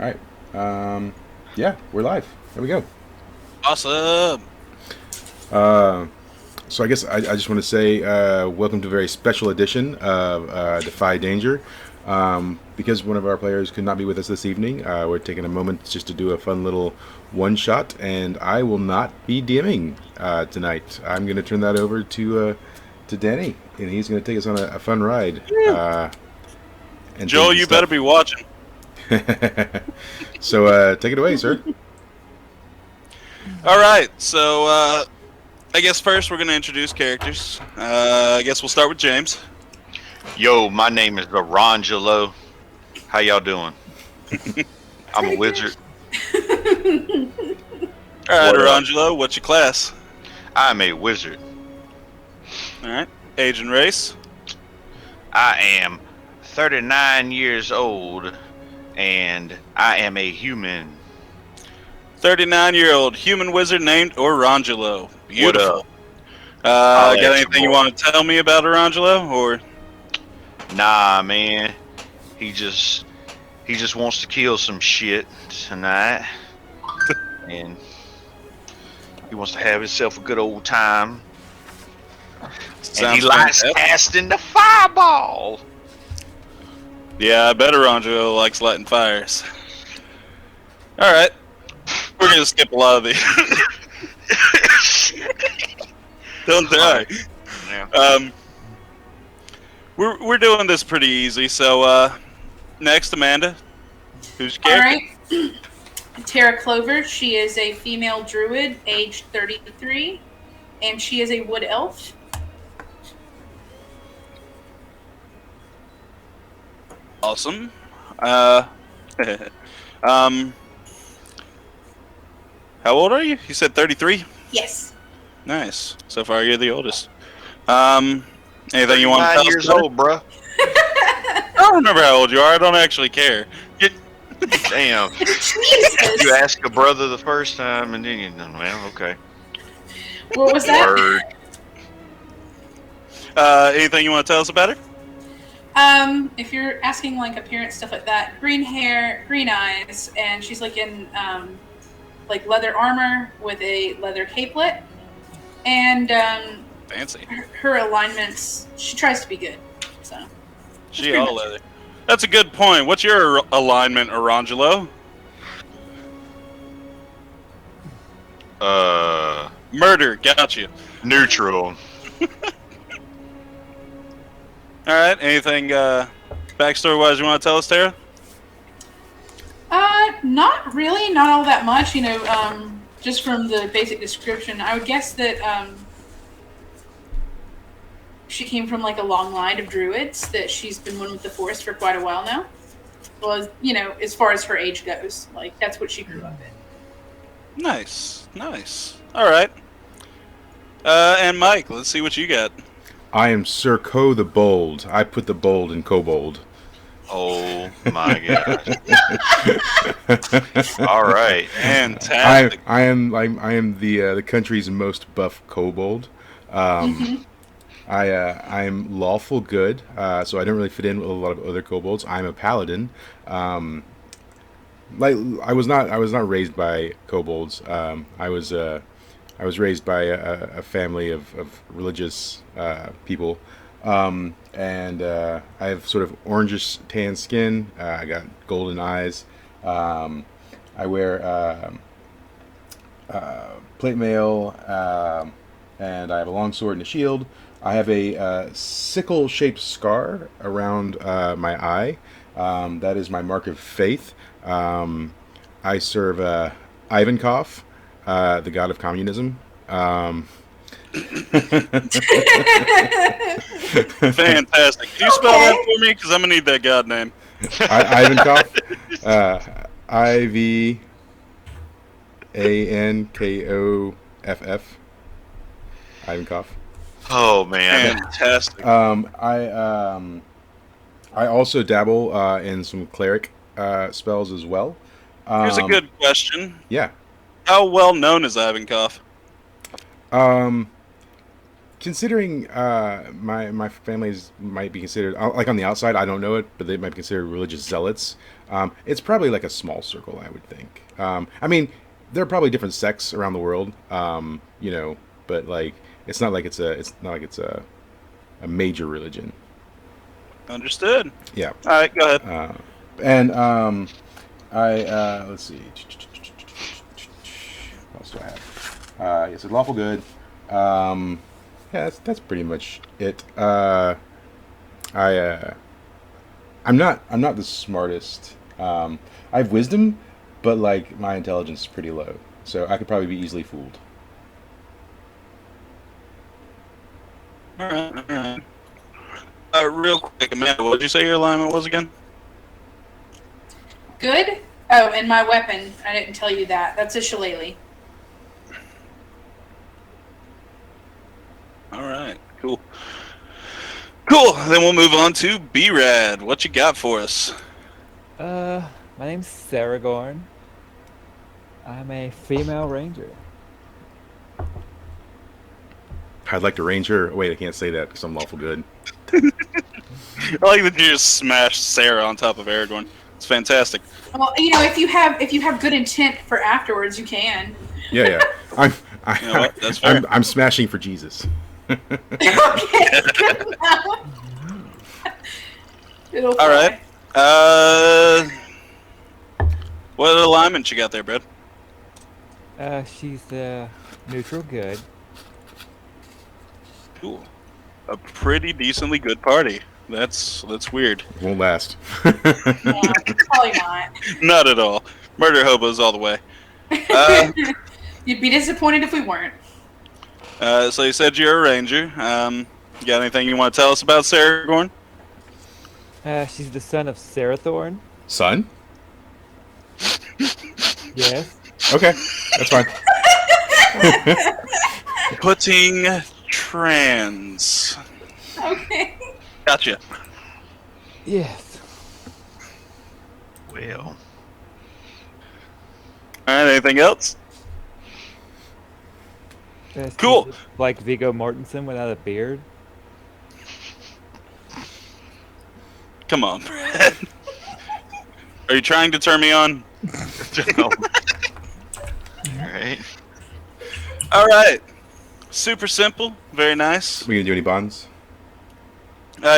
All right. Yeah, we're live. There we go. Awesome. Uh, so I guess I just want to say welcome to a very special edition of Defy Danger. Because one of our players could not be with us this evening, we're taking a moment just to do a fun little one shot, and I will not be DMing tonight. I'm going to turn that over to Danny, and he's going to take us on a fun ride and things Joel, and you better stuff. be watching. So take it away, sir. All right, so I guess first we're going to introduce characters. I guess we'll start with James. Yo, my name is Arangelo. How y'all doing? I'm a wizard. All right, What up? Arangelo, what's your class? I'm a wizard. All right, age and race. I am 39 years old, and I am a human. 39-year-old human wizard named Arangelo. Beautiful. What I'll Got let you anything you boy. want to tell me about Arangelo? Or Nah, man. He just wants to kill some shit tonight, and he wants to have himself a good old time. And he sounds likes fantastic. casting the fireball. Yeah, I bet Arangelo likes lighting fires. All right, we're going to skip a lot of these. Don't die. Yeah. We're doing this pretty easy. So next, Amanda, who's your All character? right. Tara Clover. She is a female druid, age 33, and she is a wood elf. Awesome. Um, how old are you? You said 33. Yes. Nice. So far, you're the oldest. Anything you want to 39 tell us? years about it? old, bruh. I don't remember how old you are. I don't actually care. Damn. Jesus. You asked a brother the first time, and then you know, well, okay. What was that? Word. Anything you want to tell us about her? If you're asking like appearance stuff like that, green hair, green eyes, and she's like in like leather armor with a leather capelet, and Fancy. her alignments. She tries to be good. So She pretty all much leather. That's a good point. What's your alignment, Arangelo? Murder. Got you. Neutral. All right. Anything backstory-wise you want to tell us, Tara? Not really, not all that much. You know, just from the basic description, I would guess that she came from like a long line of druids. That she's been one with the forest for quite a while now. Well, you know, as far as her age goes, like that's what she grew up in. Nice. Nice. All right. And Mike, let's see what you got. I am Sir Co the Bold. I put the bold in kobold. Oh my god. All right. Fantastic. I am the country's most buff kobold. I'm lawful good, so I don't really fit in with a lot of other kobolds. I'm a paladin. Like I was not raised by kobolds. I was raised by a family of religious people, and I have sort of orangish tan skin. I got golden eyes. I wear plate mail, and I have a long sword and a shield. I have a sickle-shaped scar around my eye. That is my mark of faith. I serve Ivankov, the god of communism. Fantastic. Can you spell that for me? Because I'm going to need that god name. Ivankov, Ivankoff, Ivankov. Oh man. Fantastic. I also dabble in some cleric spells as well. Here's a good question. Yeah. How well known is Ivankov? considering my families might be considered like on the outside, I don't know it, but they might be considered religious zealots. It's probably like a small circle, I would think. I mean, there are probably different sects around the world, but like it's not like it's a major religion. Understood. Yeah. All right, go ahead. And let's see. What else do I have? Yes, it's lawful good. Yeah, that's pretty much it. I'm not the smartest. I have wisdom, but like my intelligence is pretty low, so I could probably be easily fooled. All right, all right. Real quick, Amanda, what did you say your alignment was again? Good. Oh, and my weapon. I didn't tell you that. That's a shillelagh. All right, cool. Cool. Then we'll move on to B-Rad. What you got for us? My name's Saragorn. I'm a female ranger. I'd like to range her. Wait, I can't say that because I'm lawful good. I like that you just smashed Sarah on top of Aragorn. It's fantastic. Well, if you have good intent for afterwards, you can. Yeah. You know what? That's fair. I'm smashing for Jesus. Okay. Good enough. It'll All fly. right. What alignment you got there, Brad? She's neutral good. Cool. A pretty decently good party. That's weird. Won't last. Yeah, probably not. Not at all. Murder hobos all the way. You'd be disappointed if we weren't. So you said you're a ranger. You got anything you want to tell us about Saragorn? She's the son of Sarathorn. Son? Yes. Okay, that's fine. Putting trans. Okay. Gotcha. Yes. Well, All right. Anything else? She's Cool. Like Viggo Mortensen without a beard. Come on, Brad. Are you trying to turn me on? right. All right. Super simple. Very nice. We gonna do any bonds?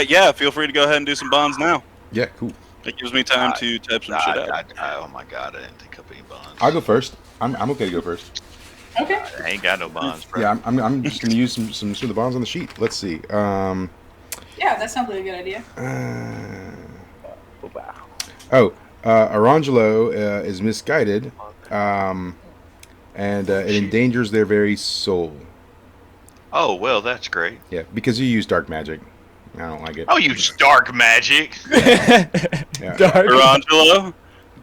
Yeah, feel free to go ahead and do some bonds now. Yeah, cool. It gives me time to type some shit out. Oh my god, I didn't think of any bonds. I'll go first. I'm okay to go first. Okay. I ain't got no bonds, bro. Yeah, I'm just gonna use some of the bonds on the sheet. Let's see. Yeah, that sounds like a good idea. Arangelo is misguided, and it endangers their very soul. Oh well, that's great. Yeah, because you use dark magic. I don't like it. Oh, you dark magic. Yeah. Dark. Arangelo,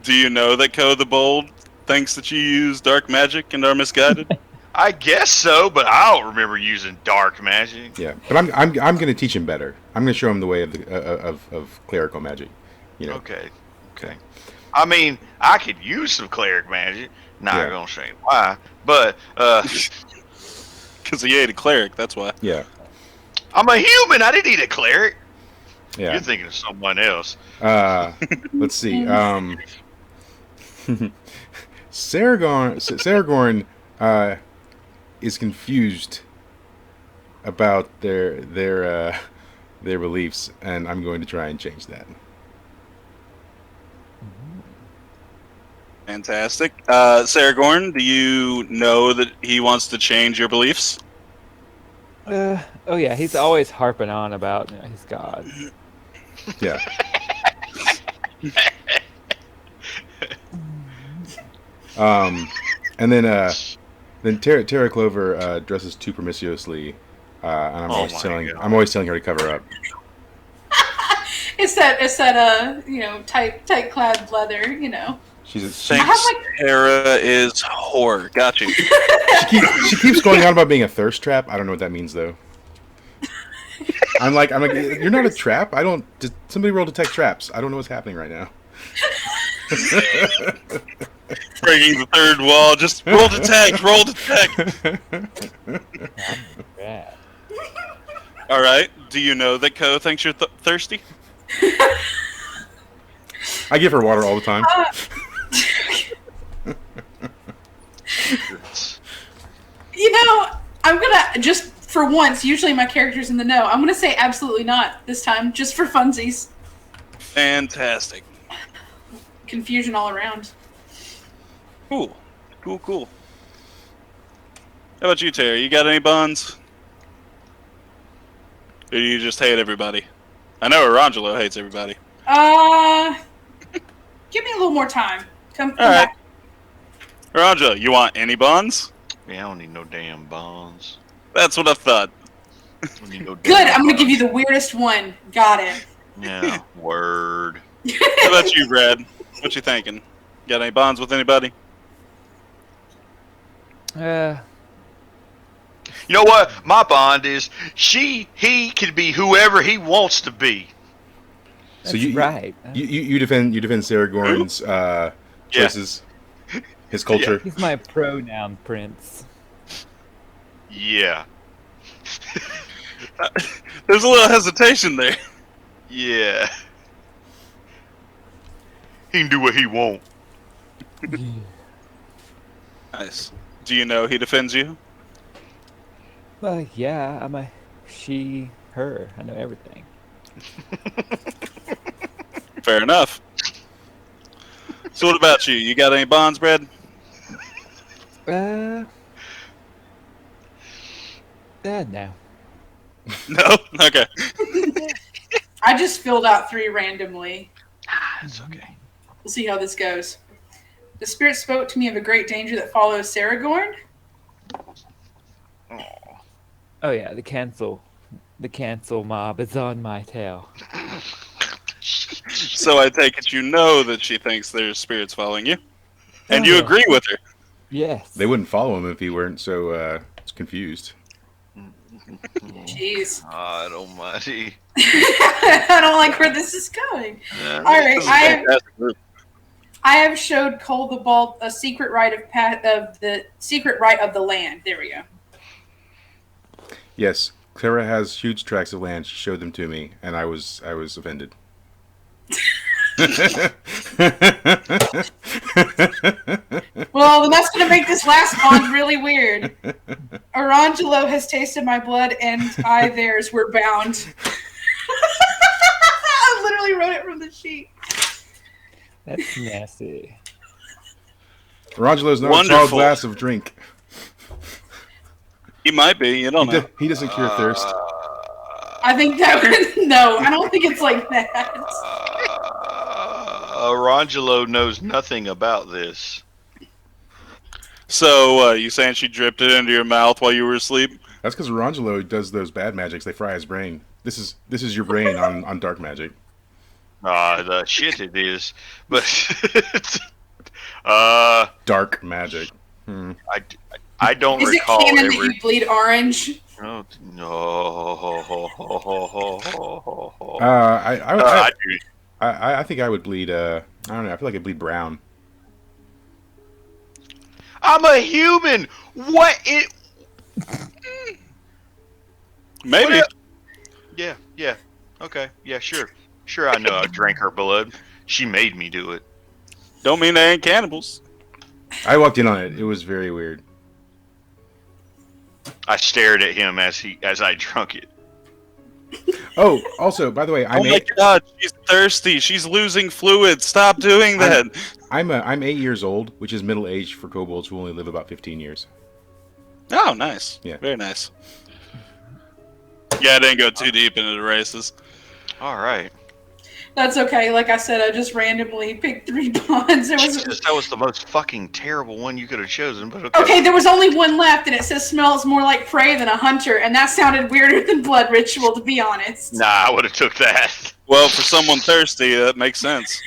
do you know that Ko the Bold thinks that you use dark magic and are misguided? I guess so, but I don't remember using dark magic. Yeah, but I'm gonna teach him better. I'm gonna show him the way of the of clerical magic. You know. Okay. I mean, I could use some cleric magic. Not Yeah. gonna say why, but Because he ate a cleric, that's why. Yeah. I'm a human. I didn't eat a cleric. Yeah. You're thinking of someone else. Let's see. Saragorn is confused about their beliefs, and I'm going to try and change that. Fantastic. Saragorn, do you know that he wants to change your beliefs? Oh yeah, he's always harping on about his god. Yeah. And then Terra Clover dresses too promiscuously, and I'm always telling her to cover up. It's that tight clad leather, Thanks, I have, Tara is whore. Got you. She keeps going on about being a thirst trap. I don't know what that means though. I'm like, you're not a trap. I don't. Somebody roll detect traps. I don't know what's happening right now. Breaking the third wall. Just roll detect. Roll detect. Bad. All right. Do you know that Ko thinks you're thirsty? I give her water all the time. You know, I'm gonna just for once. Usually my character's in the know. I'm gonna say absolutely not this time, just for funsies. Fantastic. Confusion all around. Cool. Cool. How about you, Terry? You got any buns? Or do you just hate everybody? I know Arangelo hates everybody. Give me a little more time. Come All right. back. Arangelo, you want any buns? Yeah, I don't need no damn bonds. That's what I thought. I don't need no damn Good. I'm gonna give you bonds. the weirdest one. Got it. Yeah, word. How about you, Brad? What you thinking? Got any bonds with anybody? You know what? My bond is he can be whoever he wants to be. So That's you right. you defend Sarah Gorin's choices, his culture. He's my pronoun prince. Yeah. There's a little hesitation there. Yeah. He can do what he want. Nice. Do you know he defends you? Well, yeah, I'm a she, her. I know everything. Fair enough. So what about you? You got any bonds, Brad? No. No? Okay. I just filled out 3 randomly. It's okay. We'll see how this goes. The spirit spoke to me of a great danger that follows Saragorn. Oh yeah, the cancel mob is on my tail. So I take it you know that she thinks there's spirits following you. And you agree with her. Yes. They wouldn't follow him if he weren't so confused. Jeez. God almighty. I don't like where this is going. Yeah. All right, This is a fantastic group. I have showed Cole the Bald a secret right of the secret right of the land. There we go. Yes, Clara has huge tracts of land. She showed them to me, and I was offended. Well, then that's going to make this last bond really weird. Arangelo has tasted my blood, and I theirs were bound. I literally wrote it from the sheet. That's nasty. Rangelo's not a Wonderful. tall glass of drink. He might be. You don't know. He doesn't cure thirst. I think that would, no, I don't think it's like that. Arangelo knows nothing about this. So you saying she dripped it into your mouth while you were asleep? That's because Rangelo does those bad magics. They fry his brain. This is your brain on dark magic. The shit it is. But Dark magic. I don't Is it recall canon every. that you bleed orange? Oh, no. I do. I think I would bleed. I don't know. I feel like I bleed brown. I'm a human. What it? Maybe. Yeah. Okay. Yeah. Sure. I know. I drank her blood. She made me do it. Don't mean they ain't cannibals. I walked in on it. It was very weird. I stared at him as I drunk it. Oh, also, by the way, Oh my god, she's thirsty. She's losing fluid. Stop doing that. I'm 8 years old, which is middle age for kobolds who only live about 15 years. Oh, nice. Yeah. Very nice. Yeah, I didn't go too deep into the races. All right. That's okay. Like I said, I just randomly picked 3 bonds. There was Jesus, that was the most fucking terrible one you could have chosen. But okay. okay. There was only one left, and it says smells more like prey than a hunter, and that sounded weirder than blood ritual, to be honest. Nah, I would have took that. Well, for someone thirsty, that makes sense.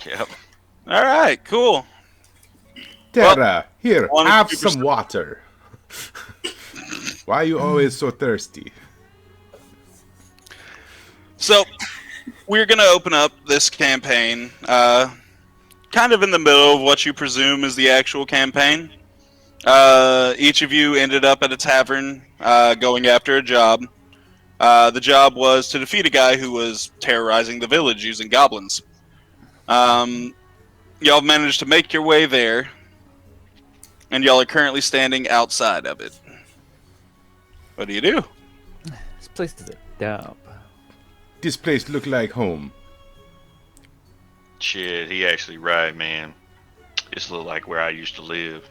Yep. All right, cool. Terra, here, One have 2%. some water. Why are you always so thirsty? So, we're going to open up this campaign kind of in the middle of what you presume is the actual campaign. Each of you ended up at a tavern going after a job. The job was to defeat a guy who was terrorizing the village using goblins. Y'all managed to make your way there, and y'all are currently standing outside of it. What do you do? This place is a dump. This place look like home. Shit, he actually right, man. This look like where I used to live.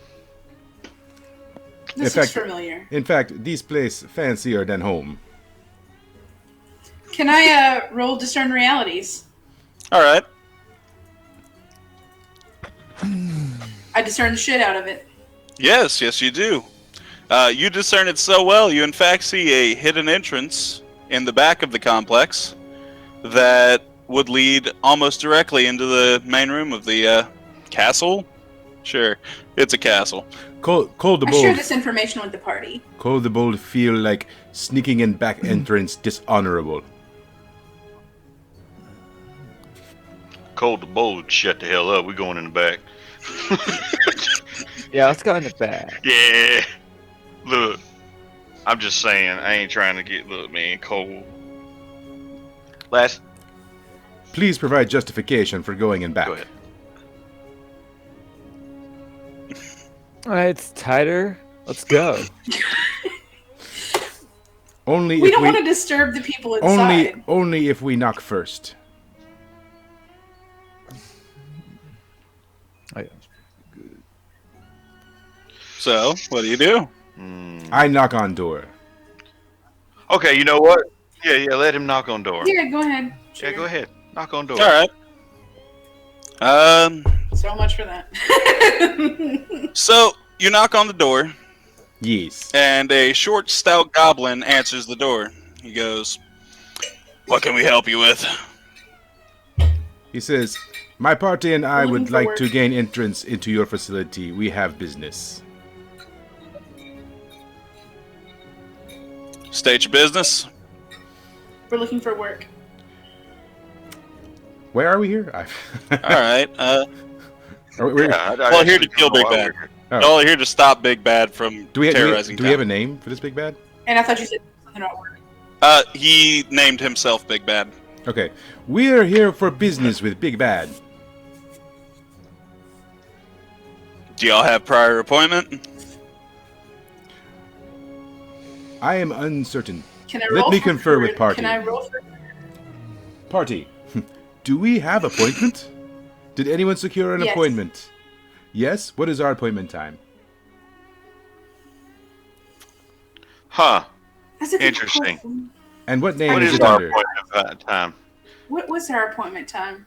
This In is fact- familiar. In fact, this place fancier than home. Can I roll discern realities? All right. I discern the shit out of it. Yes, you do. You discern it so well, you in fact see a hidden entrance in the back of the complex that would lead almost directly into the main room of the castle. Sure, it's a castle. Call the I share bold. this information with the party. Call the bold feel like sneaking in back entrance dishonorable. Cold the bold, shut the hell up. We going in the back. Yeah, let's go in the back. Yeah. Look, I'm just saying, I ain't trying to get, look, man, cold. Last, Please provide justification for going in back. go ahead. It's tighter. Let's go. Only We if don't we want to disturb the people inside. only if we knock first. Oh, yeah. So, what do you do? I knock on door. Okay, you know what? Yeah, let him knock on door. Yeah, go ahead. Yeah, Sure. go ahead. Knock on door. All right. So much for that. So you knock on the door, Yes. and a short, stout goblin answers the door. He goes, "What can we help you with?" He says, "My party and I Looking would for like work. to gain entrance into your facility. We have business." State your business. We're looking for work. Where are we here? All right. We're- Yeah, Well, here to actually kill don't know Big why Bad. we're here. oh. Y'all are here to stop Big Bad from do we terrorizing do we have a town. name for this big bad? And I thought you said something about work. He named himself Big Bad. Okay. We're here for business with Big Bad. Do y'all have prior appointment? I am uncertain. Can I Let roll me for confer with career- party. Can I roll for Party. Do we have appointment? Did anyone secure an Yes. appointment? Yes? What is our appointment time? Huh. That's a good Interesting. question. And what name What is is it our under? appointment time? What was our appointment time?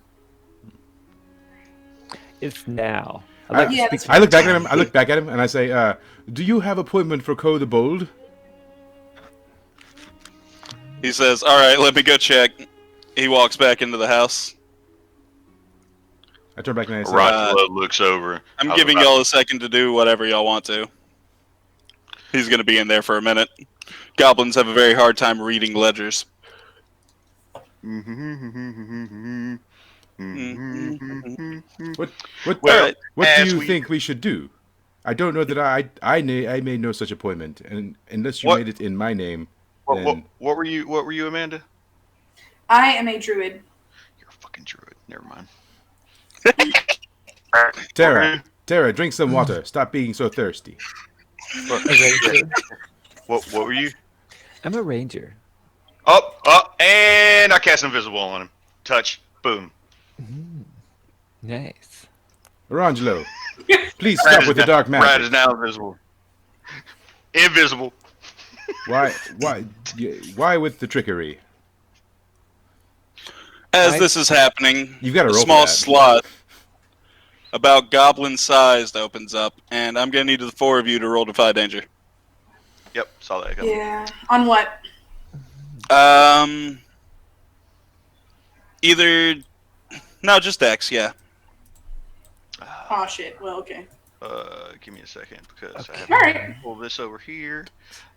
It's now. I- I'd like to Yeah, speak that's to I look back at him. I look back at him, and I say, "Do you have appointment for Code the Bold?" He says, "All right, let me go check." He walks back into the house. I turn back and I say, Rockula looks over. I'm I was giving about- y'all a second to do whatever y'all want to. He's going to be in there for a minute. Goblins have a very hard time reading ledgers. "What Well, what do as you we- think we should do? I don't know that I made no such appointment, and unless you What- made it in my name, What, then what, what were you? What were you, Amanda? I am a druid. You're a fucking druid. Never mind. Tara, drink some water. Stop being so thirsty." a ranger. What were you? I'm a ranger. Up, and I cast invisible on him. Touch, boom. Nice. Orangelo, please Brad stop is with the now- dark Brad magic. is now invisible. Invisible. Why with the trickery? As I- this is happening, You've got to a roll for small that. slot about goblin sized opens up, and I'm going to need the four of you to roll Defy Danger. Yep, saw that coming. Yeah. On what? Either. No, just Dex, yeah. Oh shit. Well, okay. Give me a second because I Okay. have All to right. pull this over here.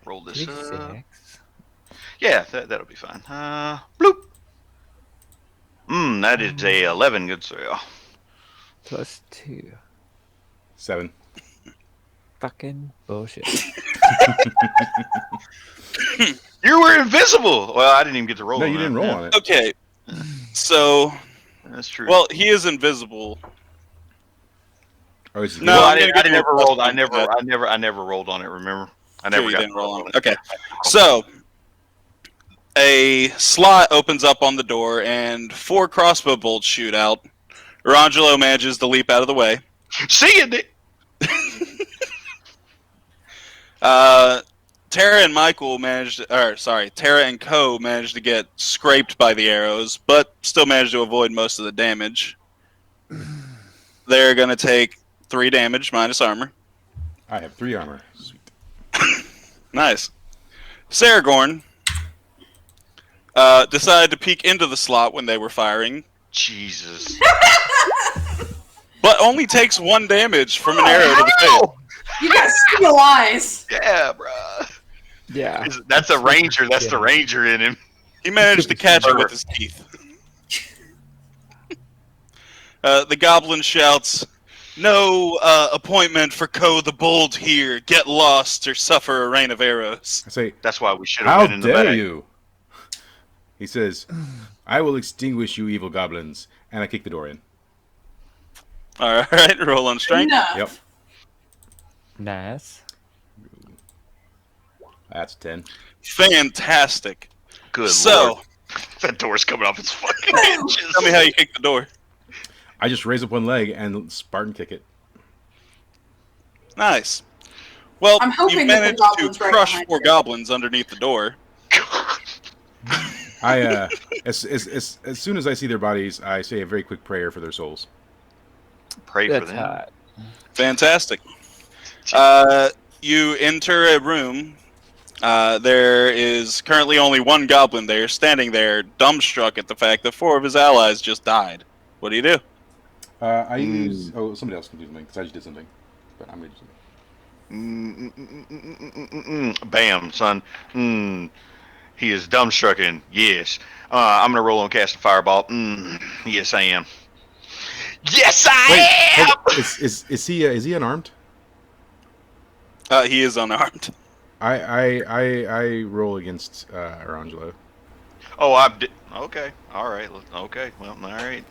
Roll this up. 36. Yeah, that'll be fine. Bloop. That is a 11. Good sir. Plus 2. 7. fucking bullshit. You were invisible. Well, I didn't even get to roll. No, on you that. didn't roll Yeah, on it. Okay. So, that's true. well, he is invisible. Oh, it's No, well, I'm I gonna didn't. I give you a never plus rolled. one for that. I never rolled on it. Remember, I Sure, never you got didn't to roll roll on on it. it. Okay. So, a slot opens up on the door, and 4 crossbow bolts shoot out. Rangelo manages to leap out of the way. See you, Dick. Tara and Michael managed, Tara and Co managed to get scraped by the arrows, but still managed to avoid most of the damage. They're going to take 3 damage minus armor. I have 3 armor. Sweet. Nice. Saragorn decided to peek into the slot when they were firing, Jesus. but only takes 1 damage from an arrow to the face. You got steel eyes. Yeah, bruh. Yeah. That's a ranger. That's the Yeah. ranger in him. He managed to catch it with his teeth. The goblin shouts, "No appointment for Co the Bold here. Get lost or suffer a rain of arrows." I say, That's why we should have how been in the dare back. you? He says, I will extinguish you, evil goblins. And I kick the door in. All right, roll on strength. Enough. Yep. Nice. That's 10. Fantastic. Good So, lord. That door's coming off its fucking hinges. tell me how you kick the door. I just raise up one leg and Spartan kick it. Nice. Well, I'm hoping you've that the managed to goblin's right crush behind 4 you. goblins underneath the door. I as soon as I see their bodies, I say a very quick prayer for their souls. Pray for That's them. hot. Fantastic. You enter a room. There is currently only 1 goblin there, standing there, dumbstruck at the fact that 4 of his allies just died. What do you do? I use. Oh, somebody else can do something because I just did something. But I'm going to do something. Bam, son. He is dumbstrucken. Yes. I'm gonna roll on cast a fireball. Yes, I am. Yes, I am. Hold on. Is he unarmed? He is unarmed. I roll against Arangelo. Oh, okay. All right. Okay. Well, all right.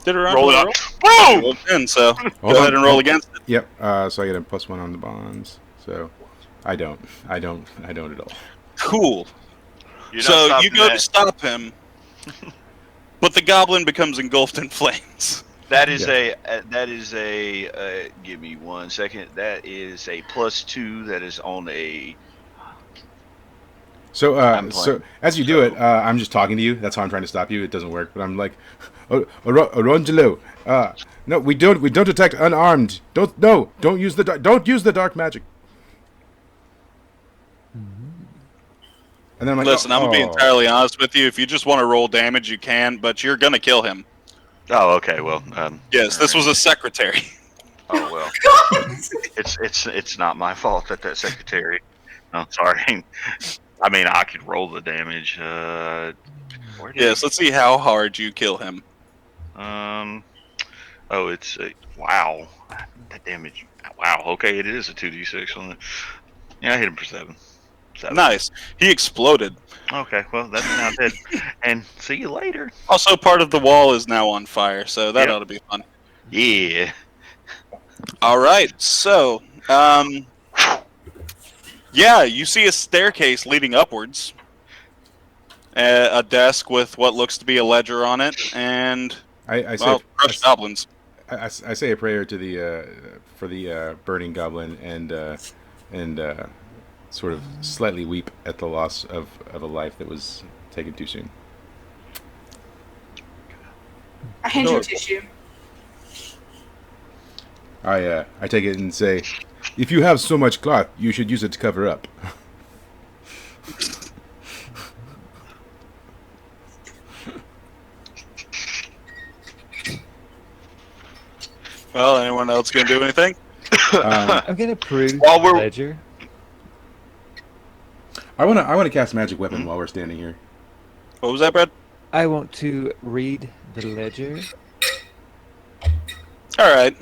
Did it Roll it up. Boom! Boom. In, so Hold go ahead on. and roll against it. Yep. So I get a +1 on the bonds. So I don't at all. Cool. You're not So stopping you go that. to stop him, but the goblin becomes engulfed in flames. That is Yeah. a. Give me 1 second. That is a +2. That is on a. So I'm so playing. as you do it, I'm just talking to you. That's how I'm trying to stop you. It doesn't work, but I'm like, Arangelo, no, we don't attack unarmed. Don't use the dark magic. And then I'm like, Listen, I'm gonna be "Oh." entirely honest with you. If you just want to roll damage, you can, but you're gonna kill him. Oh, okay. Well. Yes, this was a secretary. Oh well. It's not my fault that secretary. I'm sorry. I mean, I could roll the damage. Where did Yes, let's see how hard you kill him. Oh, it's wow. That damage. Wow. Okay, it is a 2d6 on it. Yeah, I hit him for 7. Nice. He exploded. Okay, well that's now dead. And see you later. Also, part of the wall is now on fire, so that Yep. ought to be fun. Yeah. All right, so yeah, you see a staircase leading upwards, a desk with what looks to be a ledger on it, and I say well, crushed goblins. I say a prayer to the for the burning goblin and sort of slightly weep at the loss of a life that was taken too soon. I hand you a tissue. I take it and say, if you have so much cloth, you should use it to cover up. Well, anyone else gonna do anything? I'm gonna peruse While the we're- ledger. I want to cast magic weapon while we're standing here. What was that, Brad? I want to read the ledger. All right.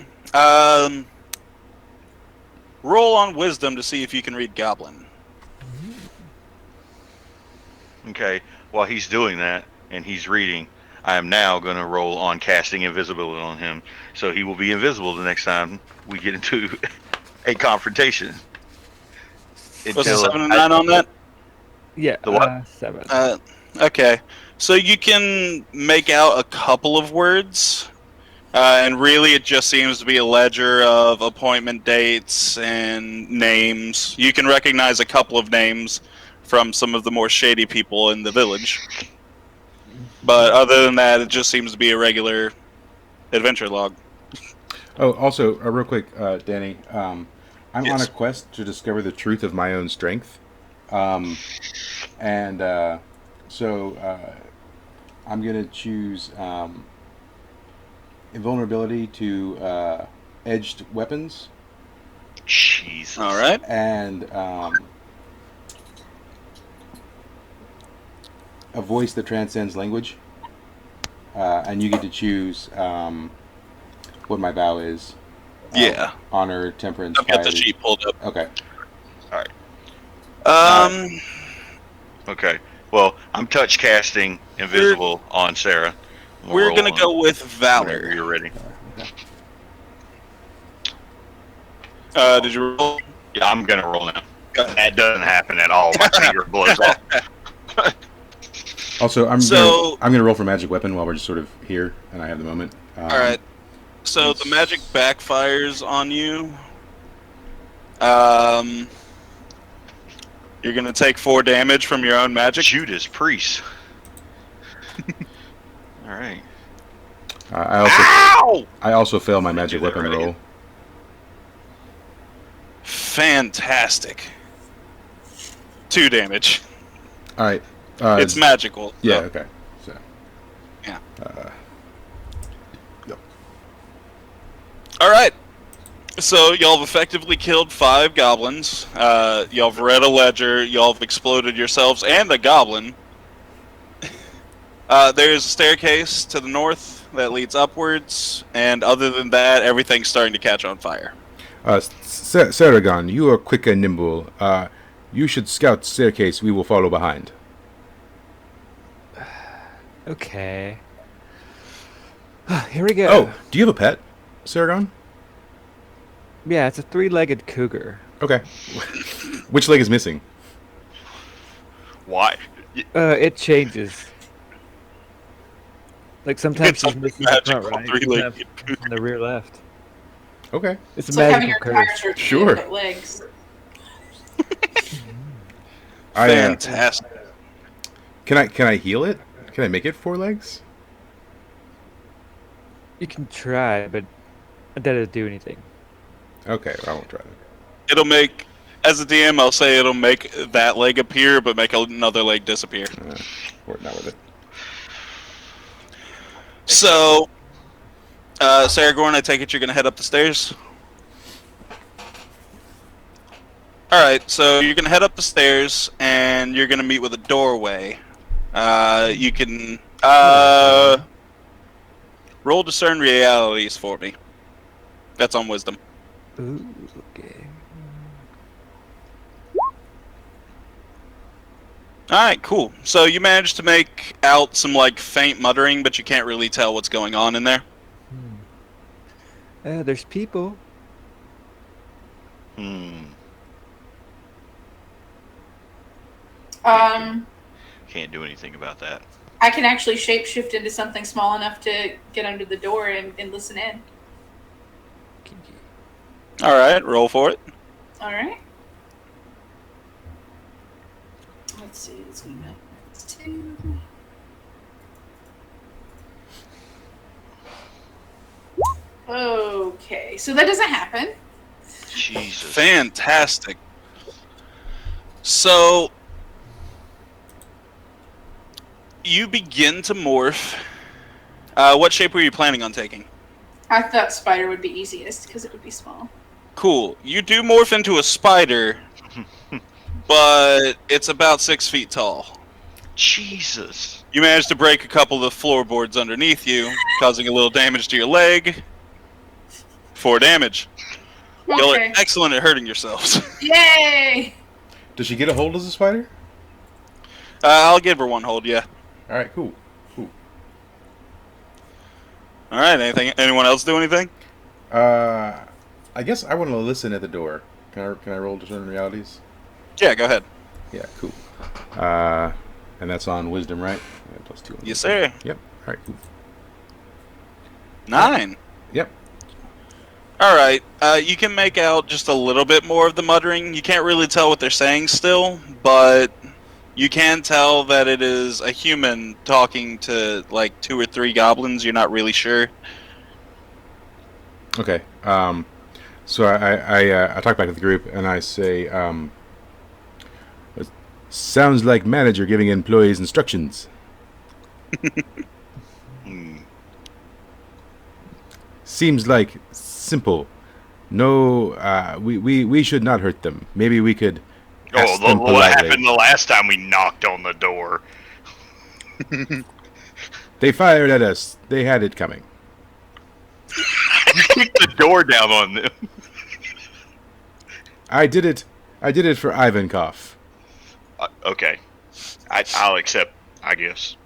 roll on wisdom to see if you can read Goblin. Okay, while he's doing that and he's reading, I am now going to roll on casting invisibility on him, so he will be invisible the next time we get into a confrontation. Was it 7 and 9 on that? Yeah, The what? 7. Okay. So you can make out a couple of words, and really it just seems to be a ledger of appointment dates and names. You can recognize a couple of names from some of the more shady people in the village. But other than that, it just seems to be a regular adventure log. Oh, also, real quick, Danny, I'm on Yes. a quest to discover the truth of my own strength. So I'm going to choose invulnerability to edged weapons Jesus. All right. and a voice that transcends language. And you get to choose what my vow is. Yeah. Honor, temperance, I've got the piety. sheet pulled up. Okay. Okay. Well, I'm touch casting invisible on Sarah. We're going to go with whenever Valor. you're ready. Did you roll? Yeah, I'm gonna roll now. That doesn't happen at all. My finger blows off. Also, I'm So- gonna roll for magic weapon while we're just sort of here and I have the moment. All right. So the magic backfires on you. You're going to take 4 damage from your own magic. Judas Priest. All right. I also fail my magic do that weapon right roll. again. Fantastic. 2 damage. All right. It's magical. Yeah. so- Okay. So. Yeah. Yep. All right. So y'all have effectively killed 5 goblins. Y'all have read a ledger. Y'all have exploded yourselves and the goblin. There's a staircase to the north that leads upwards, and other than that, everything's starting to catch on fire. Saragon, you are quick and nimble. You should scout staircase. We will follow behind. Okay. Here we go. Oh, do you have a pet, Saragon? Yeah, it's a 3-legged cougar. Okay. Which leg is missing? Why? It changes. Like sometimes It's a she's missing the front magical right, three-legged sometimes from the rear left. Okay. It's a It's like having magical your entire curse. church Sure. but legs. Fantastic. Can I heal it? Can I make it 4 legs? You can try, but that doesn't do anything. Okay, I won't try that. It'll make, as a DM, I'll say it'll make that leg appear, but make another leg disappear. Not with it. So, Saragorn, I take it you're going to head up the stairs? Alright, so you're going to head up the stairs, and you're going to meet with a doorway. You can roll discern realities for me. That's on wisdom. Ooh, okay. Alright, cool. So you managed to make out some, like, faint muttering, but you can't really tell what's going on in there. There's people. Can't do anything about that. I can actually shapeshift into something small enough to get under the door and listen in. Alright, roll for it. All right. Let's see. It's gonna be -2. Okay, so that doesn't happen. Jesus. Fantastic. So you begin to morph. What shape were you planning on taking? I thought spider would be easiest because it would be small. Cool. You do morph into a spider, but it's about 6 feet tall. Jesus. You manage to break a couple of the floorboards underneath you, causing a little damage to your leg. 4 damage. Y'all are Okay. excellent at hurting yourselves. Yay! Does she get a hold of the spider? I'll give her one hold, yeah. All right, cool. All right, anyone else do anything? I guess I want to listen at the door. Can I roll discern realities? Yeah, go ahead. Yeah, cool. And that's on wisdom, right? Yeah, +2. Yes, sir. Yep. All right, cool. 9. Yep. All right. You can make out just a little bit more of the muttering. You can't really tell what they're saying still, but you can tell that it is a human talking to like 2 or 3 goblins. You're not really sure. Okay. So I talk back to the group and I say, it sounds like manager giving employees instructions. Seems like simple. No, we should not hurt them. Maybe we could ask them what politely. happened the last time we knocked on the door? They fired at us. They had it coming. You kicked the door down on them. I did it for Ivankov. Okay, I'll accept. I guess.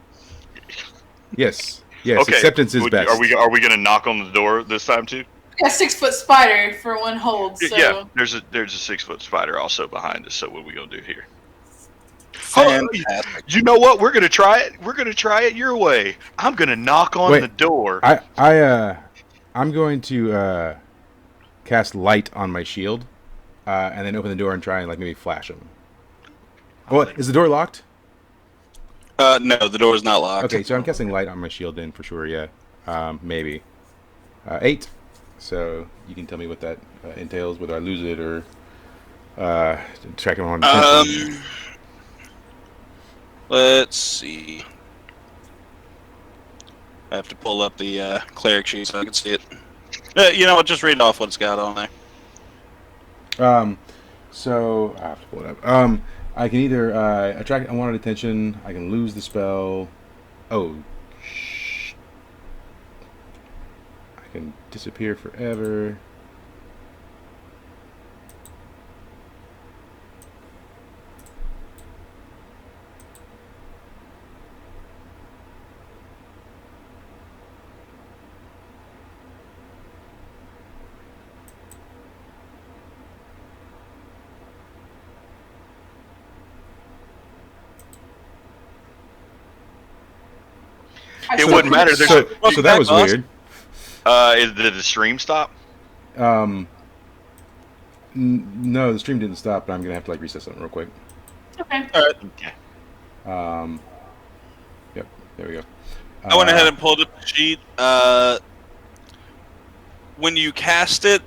Yes. Okay. Acceptance is best. Are we gonna knock on the door this time too? A 6-foot spider for one hold. So. Yeah. There's a 6-foot spider also behind us. So what are we gonna do here? Fantastic. You know what? We're gonna try it. We're gonna try it your way. I'm gonna knock on the door. I'm going to cast light on my shield, and then open the door and try and like maybe flash them. What is the door locked? No, the door is not locked. Okay, so I'm casting light on my shield then for sure. Yeah, maybe 8. So you can tell me what that entails, whether I lose it or track him on. Let's see. I have to pull up the cleric sheet so I can see it. You know what? Just read off what it's got on there. So I have to pull it up. I can either attract unwanted attention. I can lose the spell. Oh, I can disappear forever. It wouldn't matter. So that was weird. Did the stream stop? No, the stream didn't stop, but I'm gonna have to like reset something real quick. Okay. All right. Okay. Yep. There we go. I went ahead and pulled up the sheet. When you cast it,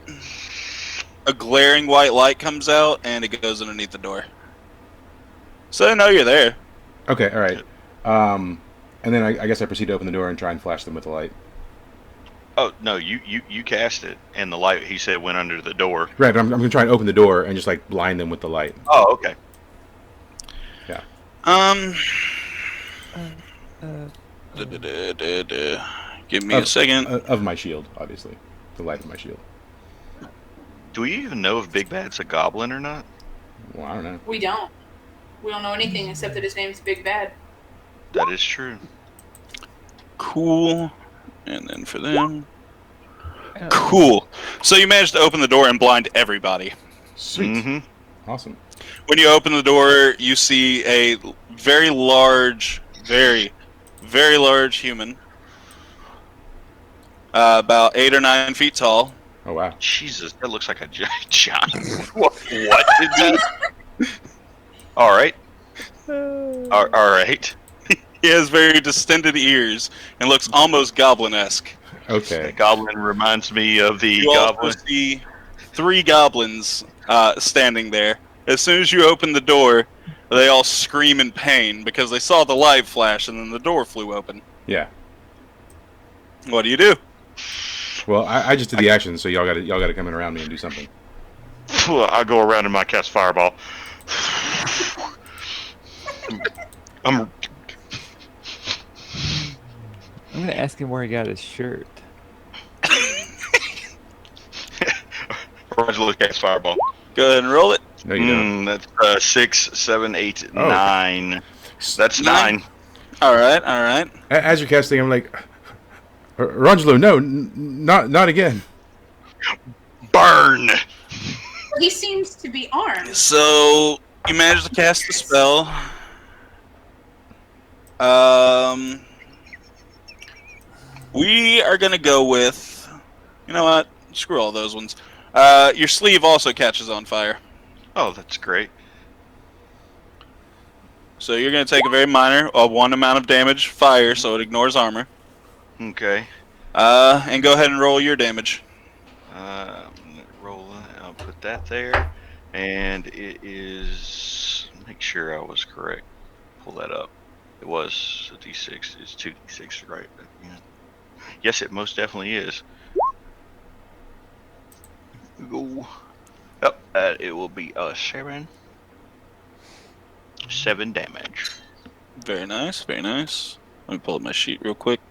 a glaring white light comes out and it goes underneath the door. So they know you're there. Okay. All right. And then I guess I proceed to open the door and try and flash them with the light. Oh no, you cast it, and the light he said went under the door. Right, but I'm gonna try and open the door and just like blind them with the light. Oh, okay. Yeah. Give me a second. Of my shield, obviously, the light of my shield. Do we even know if Big Bad's a goblin or not? Well, I don't know. We don't. We don't know anything except that his name's Big Bad. That is true. Cool. And then for them. Cool. So you managed to open the door and blind everybody. Sweet. Mm-hmm. Awesome. When you open the door, you see a very large, very large human. About 8 or 9 feet tall. Oh wow. Jesus, that looks like a giant. What is that? All right. All right. He has very distended ears and looks almost goblin-esque. Okay. The goblin reminds me of the You goblin. also see 3 goblins standing there. As soon as you open the door, they all scream in pain because they saw the light flash and then the door flew open. Yeah. What do you do? Well, I just did the action, so y'all gotta come in around me and do something. I go around and I cast fireball. I'm gonna ask him where he got his shirt. Angelo cast fireball. Go ahead and roll it. No, you don't. That's 6, 7, 8, Oh. 9. That's 9. All right, all right. As you're casting, I'm like, Rangelo, no, not again. Burn! He seems to be armed. So you managed to cast the spell. We are gonna go with, you know what? Screw all those ones. Your sleeve also catches on fire, Oh, that's great. so you're gonna take a very minor, one amount of damage, fire, so it ignores armor. Okay. And go ahead and roll your damage. Roll. I'll put that there, and it is. Make sure I was correct. Pull that up. It was a d6. It's 2d6, right? Yeah. Yes, it most definitely is. Go. Yep. It will be 7. 7 damage. Very nice, very nice. Let me pull up my sheet real quick.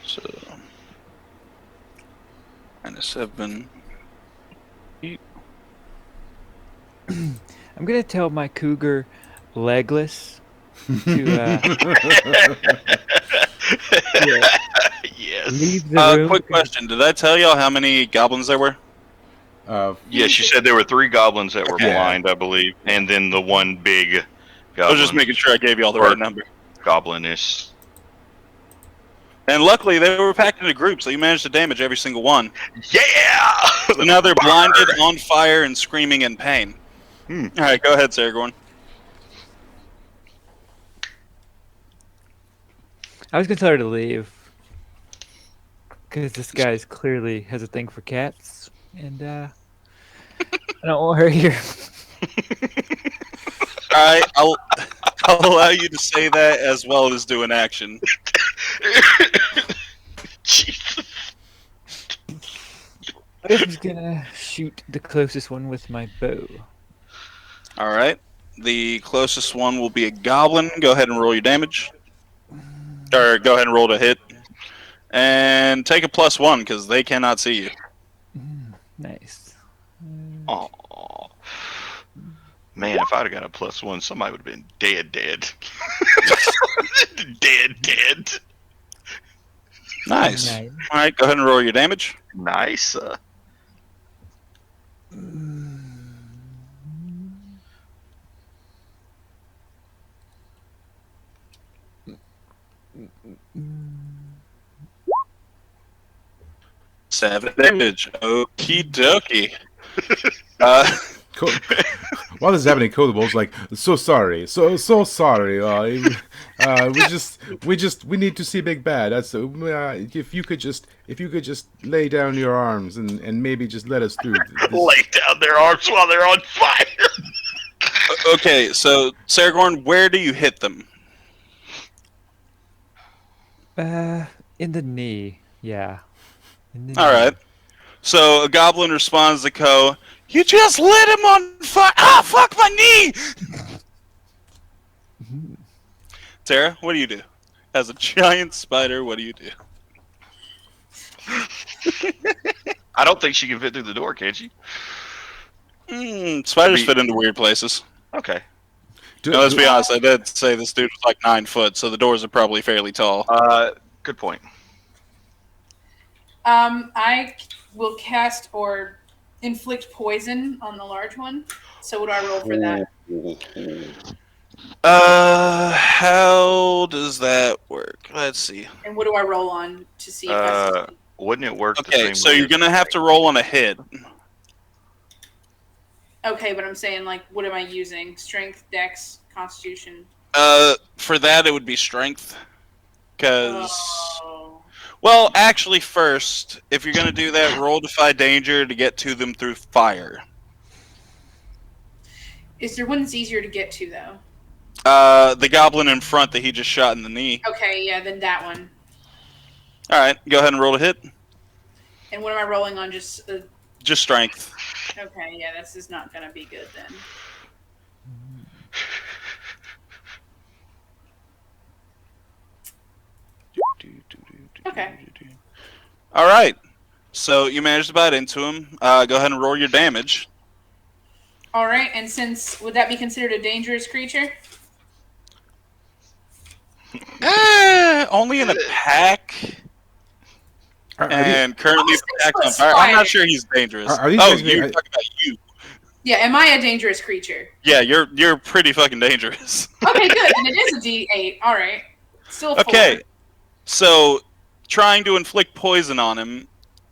So, -7. I'm gonna tell my cougar, legless, to Yes. leave the room. Quick question: did I tell y'all how many goblins there were? Yes, you said there were 3 goblins that were Yeah. blind, I believe, and then the one big I goblin. was just making sure I gave y'all the Or- right number. Gobliness. And luckily, they were packed into groups, so you managed to damage every single one. Yeah! So now they're blinded, on fire, and screaming in pain. All right, go ahead, Saragorn. I was gonna tell her to leave because this guy's clearly has a thing for cats, and I don't want her here. All right, I'll allow you to say that as well as do an action. Jesus. I'm just gonna shoot the closest one with my bow. All right, the closest one will be a goblin. Go ahead and roll your damage, or go ahead and roll to hit, and take a +1 because they cannot see you. Nice. Oh. Man, if I'd have got a +1, somebody would have been dead. dead. Nice. Nice. All right, go ahead and roll your damage. Nice. Seven damage. Okie dokie. Cool. While this is happening, Codables like, so sorry, so sorry. We need to see Big Bad. That's if you could just lay down your arms and maybe just let us through. Lay down their arms while they're on fire. Okay, so Saragorn, where do you hit them? In the knee. Yeah. In the All knee. right. So a goblin responds to Ko, "You just lit him on fire! Ah, fuck my knee!" Tara, what do you do? As a giant spider, what do you do? I don't think she can fit through the door, can she? Spiders fit into weird places. Okay. Now, let's be honest, I did say this dude was like 9 foot, so the doors are probably fairly tall. Good point. I will cast or inflict poison on the large one. So what do I roll for that? How does that work? Let's see. And what do I roll on to see if I succeed? Wouldn't it work the Okay, same so way? you're gonna have to roll on a hit. Okay, but I'm saying, like, what am I using? Strength, Dex, Constitution? For that it would be strength. Because, Oh. well, actually, first, if you're gonna do that, roll Defy Danger to get to them through fire. Is there one that's easier to get to, though? The goblin in front that he just shot in the knee. Okay, yeah, then that one. All right, go ahead and roll a hit. And what am I rolling on? Just Just strength. okay, yeah, this is not gonna be good then. Okay. All right. So you managed to bite into him. Go ahead and roll your damage. All right, and would that be considered a dangerous creature? Only in a pack. And currently the pack's on fire. I'm not sure he's dangerous. Are these oh, guys you're talking about you. Yeah, am I a dangerous creature? Yeah, you're pretty fucking dangerous. Okay, good. And it is a D8. All right. Still 4. Okay, so trying to inflict poison on him,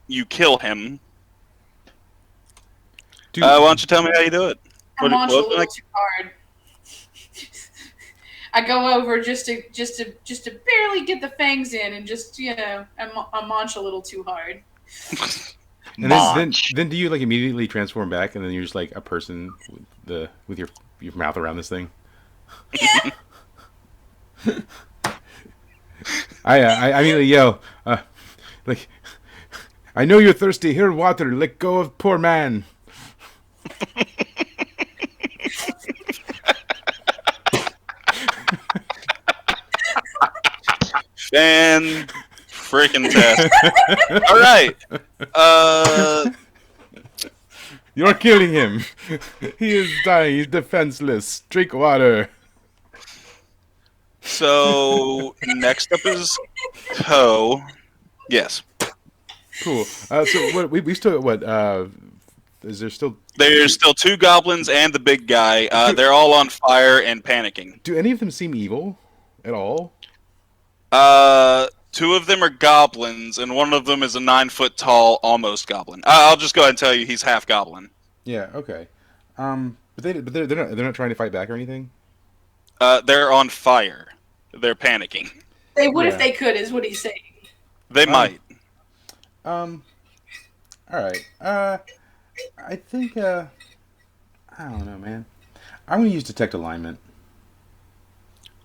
you kill him. Why don't you tell me how you do it? I launch a little too hard. I go over just to barely get the fangs in, and just I munch a little too hard. And then do you like immediately transform back, and then you're just like a person with your mouth around this thing? Yeah. I immediately yell, like, I know you're thirsty. Here, water. Let go of poor man. Fan freaking test. All right. You're killing him. He is dying. He's defenseless. Drink water. So next up is Poe. Yes. Cool. So what we still what? Is there still? There's still 2 goblins and the big guy. They're all on fire and panicking. Do any of them seem evil at all? 2 of them are goblins, and one of them is a 9-foot tall, almost goblin. I'll just go ahead and tell you he's half goblin. Yeah. Okay. But they're not trying to fight back or anything. They're on fire. They're panicking. They would if they could, is what he's saying. They might. All right. I think. I don't know, man. I'm gonna use detect alignment.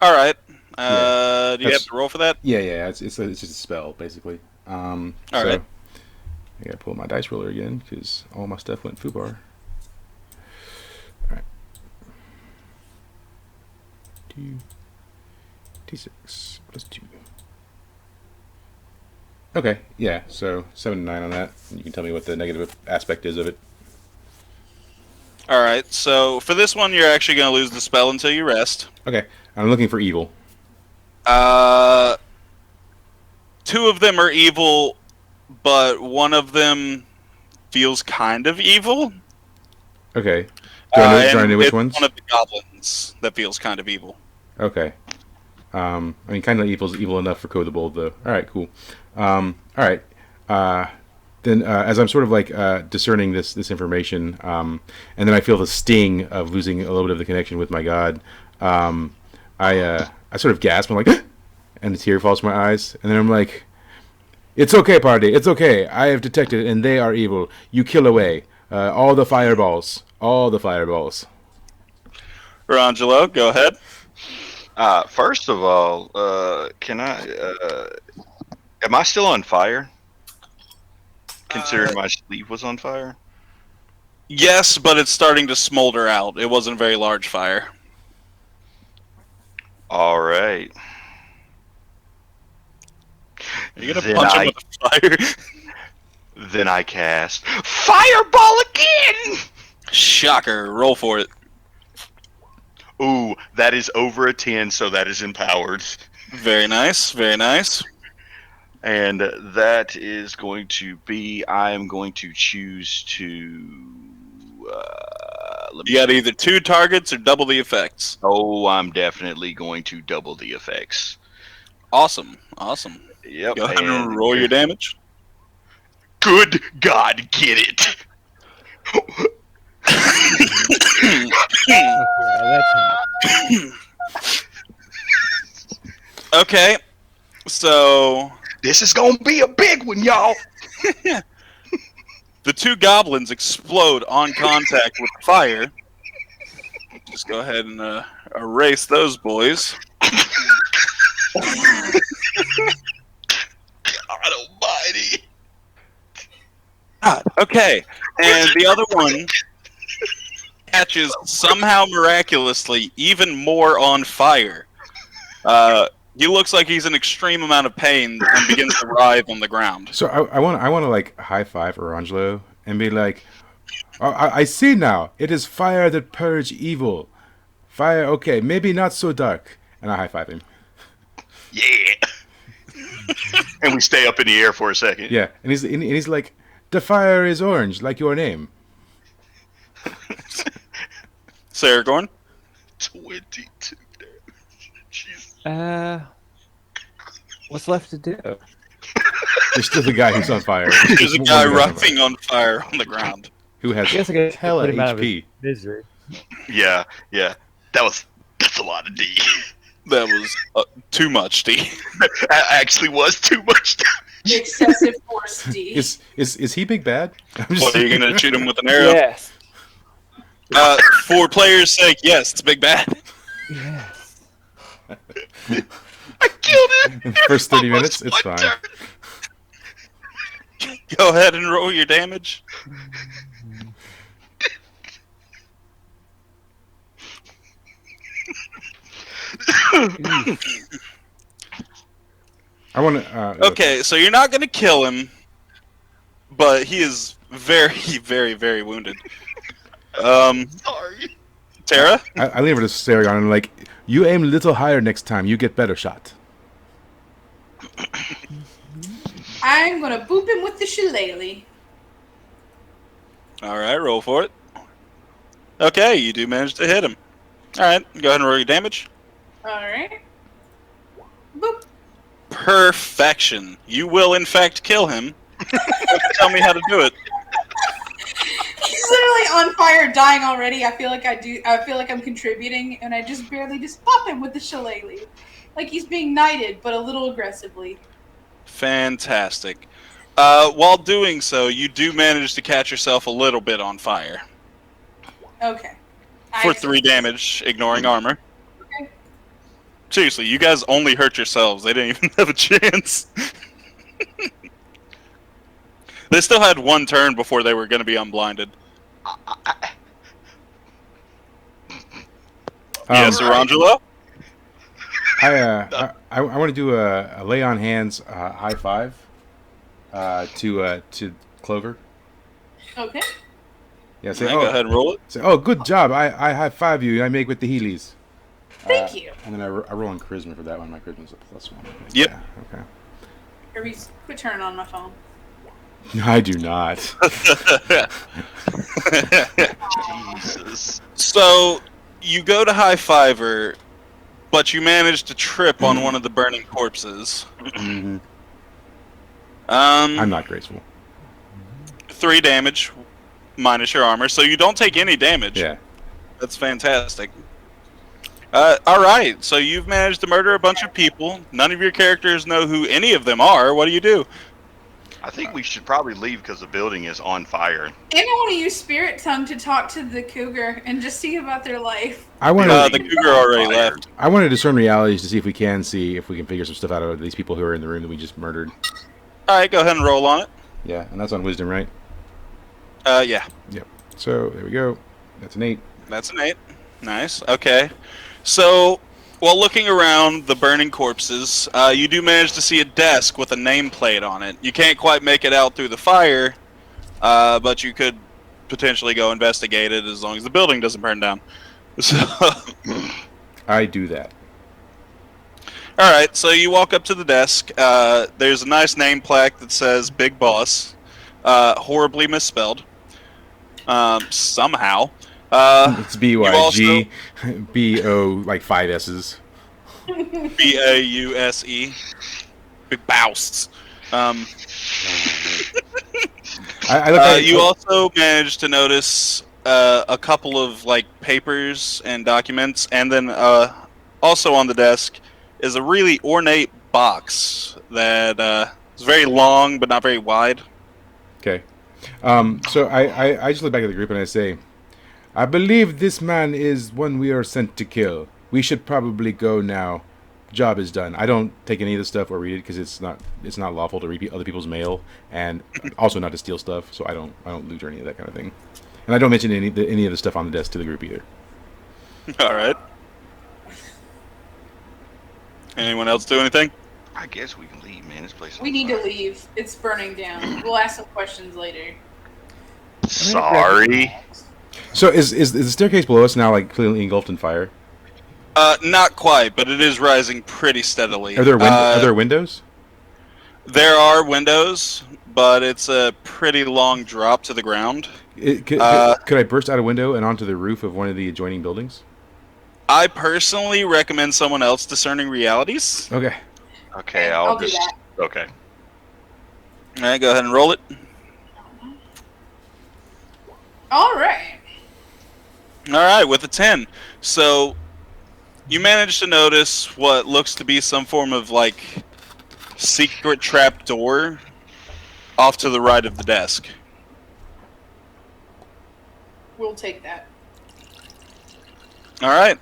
All right. Yeah, do you have to roll for that? Yeah. It's just a spell, basically. All right. I gotta pull my dice roller again because all my stuff went foobar. All right. 2d6 plus 2. Okay, yeah. So 7 and 9 on that. You can tell me what the negative aspect is of it. All right. So for this one, you're actually going to lose the spell until you rest. Okay, I'm looking for evil. 2 of them are evil, but one of them feels kind of evil. Okay. Do I know which it's ones? One of the goblins that feels kind of evil. Okay. I mean, kind of evil's evil enough for Code the Bold, though. All right, cool. All right. Then, as I'm sort of like discerning this information, and then I feel the sting of losing a little bit of the connection with my god, I sort of gasp. I'm like, and a tear falls from my eyes, and then I'm like, "It's okay, party. It's okay. I have detected, and they are evil. You kill away all the fireballs. All the fireballs." Rangelo, go ahead. First of all, can I? Am I still on fire? Considering my sleeve was on fire. Yes, but it's starting to smolder out. It wasn't a very large fire. All right. Are you gonna punch him with a fire? Then I cast Fireball again! Shocker. Roll for it. Ooh, that is over a 10, so that is empowered. Very nice. Very nice. And that is going to be, I am going to choose to... You got either 2 targets or double the effects. Oh, I'm definitely going to double the effects. Awesome. Awesome. Yep. Go ahead and roll your damage. Good God, get it! Okay, so this is gonna be a big one, y'all. The 2 goblins explode on contact with the fire. Just go ahead and erase those boys. God almighty. God, okay, and the other one catches somehow miraculously even more on fire. He looks like he's in extreme amount of pain and begins to writhe on the ground. So I want to like high five Orangelo and be like, oh, I see now. It is fire that purge evil. Fire, okay, maybe not so dark. And I high five him. Yeah. And we stay up in the air for a second. Yeah, and he's like, the fire is orange, like your name. Saragorn? 22 damage. Jesus. What's left to do? There's still the guy who's on fire. There's a guy writhing on fire on the ground. Who has I guess I gotta hella put him out of his HP. misery. Yeah. That's a lot of D. That was too much, D. That actually was too much damage. Excessive force D. Is he big bad? I'm just- What, are you going to shoot him with an arrow? Yes. For players' sake, yes, it's big bad. Yes. I killed him. In the first 30 minutes, Almost it's one fine. turn. Go ahead and roll your damage. I want to. Okay, so you're not going to kill him, but he is very, very, very wounded. Sorry. Tara? I lean over to Saragon and I'm like, you aim a little higher next time, you get better shot. I'm gonna boop him with the shillelagh. All right, roll for it. Okay, you do manage to hit him. All right, go ahead and roll your damage. Alright. Boop. Perfection. You will, in fact, kill him. Tell me how to do it. He's literally on fire, dying already. I feel like I'm contributing, and I just barely just pop him with the shillelagh. Like he's being knighted, but a little aggressively. Fantastic. While doing so, you do manage to catch yourself a little bit on fire. Okay. For 3 damage, ignoring armor. Okay. Seriously, you guys only hurt yourselves. They didn't even have a chance. They still had 1 turn before they were going to be unblinded. Yes, Orangelo? I want to do a lay on hands high five to Clover. Okay. Yeah, say, Go ahead and roll it. Say, oh, good job. I high five you. I make with the Heelys. Thank you. And then I roll on charisma for that one. My charisma's a +1. Yep. Yeah, okay. Kirby's quit turning on my phone. I do not. Jesus. So, you go to high five her, but you manage to trip on one of the burning corpses. Mm-hmm. I'm I'm not graceful. 3 damage, minus your armor, so you don't take any damage. Yeah. That's fantastic. Alright, so you've managed to murder a bunch of people. None of your characters know who any of them are. What do you do? I think we should probably leave because the building is on fire. And I want to use Spirit Tongue to talk to the cougar and just see about their life. I want The cougar already left. I want to discern realities to see if we can figure some stuff out of these people who are in the room that we just murdered. Alright, go ahead and roll on it. Yeah, and that's on wisdom, right? Yeah. Yep. So there we go. That's an 8. That's an 8. Nice. Okay. So, while looking around the burning corpses, you do manage to see a desk with a nameplate on it. You can't quite make it out through the fire, but you could potentially go investigate it as long as the building doesn't burn down. So, I do that. alright, so you walk up to the desk. There's a nice name plaque that says Big Boss. Horribly misspelled. Somehow. It's B-Y-G, B-O, like 5 S's. B-A-U-S-E. Big Bouse. You also managed to notice a couple of like papers and documents, and then also on the desk is a really ornate box that is very long but not very wide. Okay. So I just look back at the group and I say, I believe this man is one we are sent to kill. We should probably go now. Job is done. I don't take any of this stuff or read it because it's not lawful to read other people's mail, and also not to steal stuff. So I don't loot or any of that kind of thing. And I don't mention any of the stuff on the desk to the group either. All right. Anyone else do anything? I guess we can leave, man. This place is We on need to fire. leave. It's burning down. We'll ask some questions later. Sorry. So is the staircase below us now like clearly engulfed in fire? Not quite, but it is rising pretty steadily. Are there windows? There are windows, but it's a pretty long drop to the ground. Could I burst out a window and onto the roof of one of the adjoining buildings? I personally recommend someone else discerning realities. Okay. Okay, I'll I'll do just. that. Okay. All right, go ahead and roll it. All right. All right, with a 10. So you managed to notice what looks to be some form of like secret trap door off to the right of the desk. We'll take that. All right.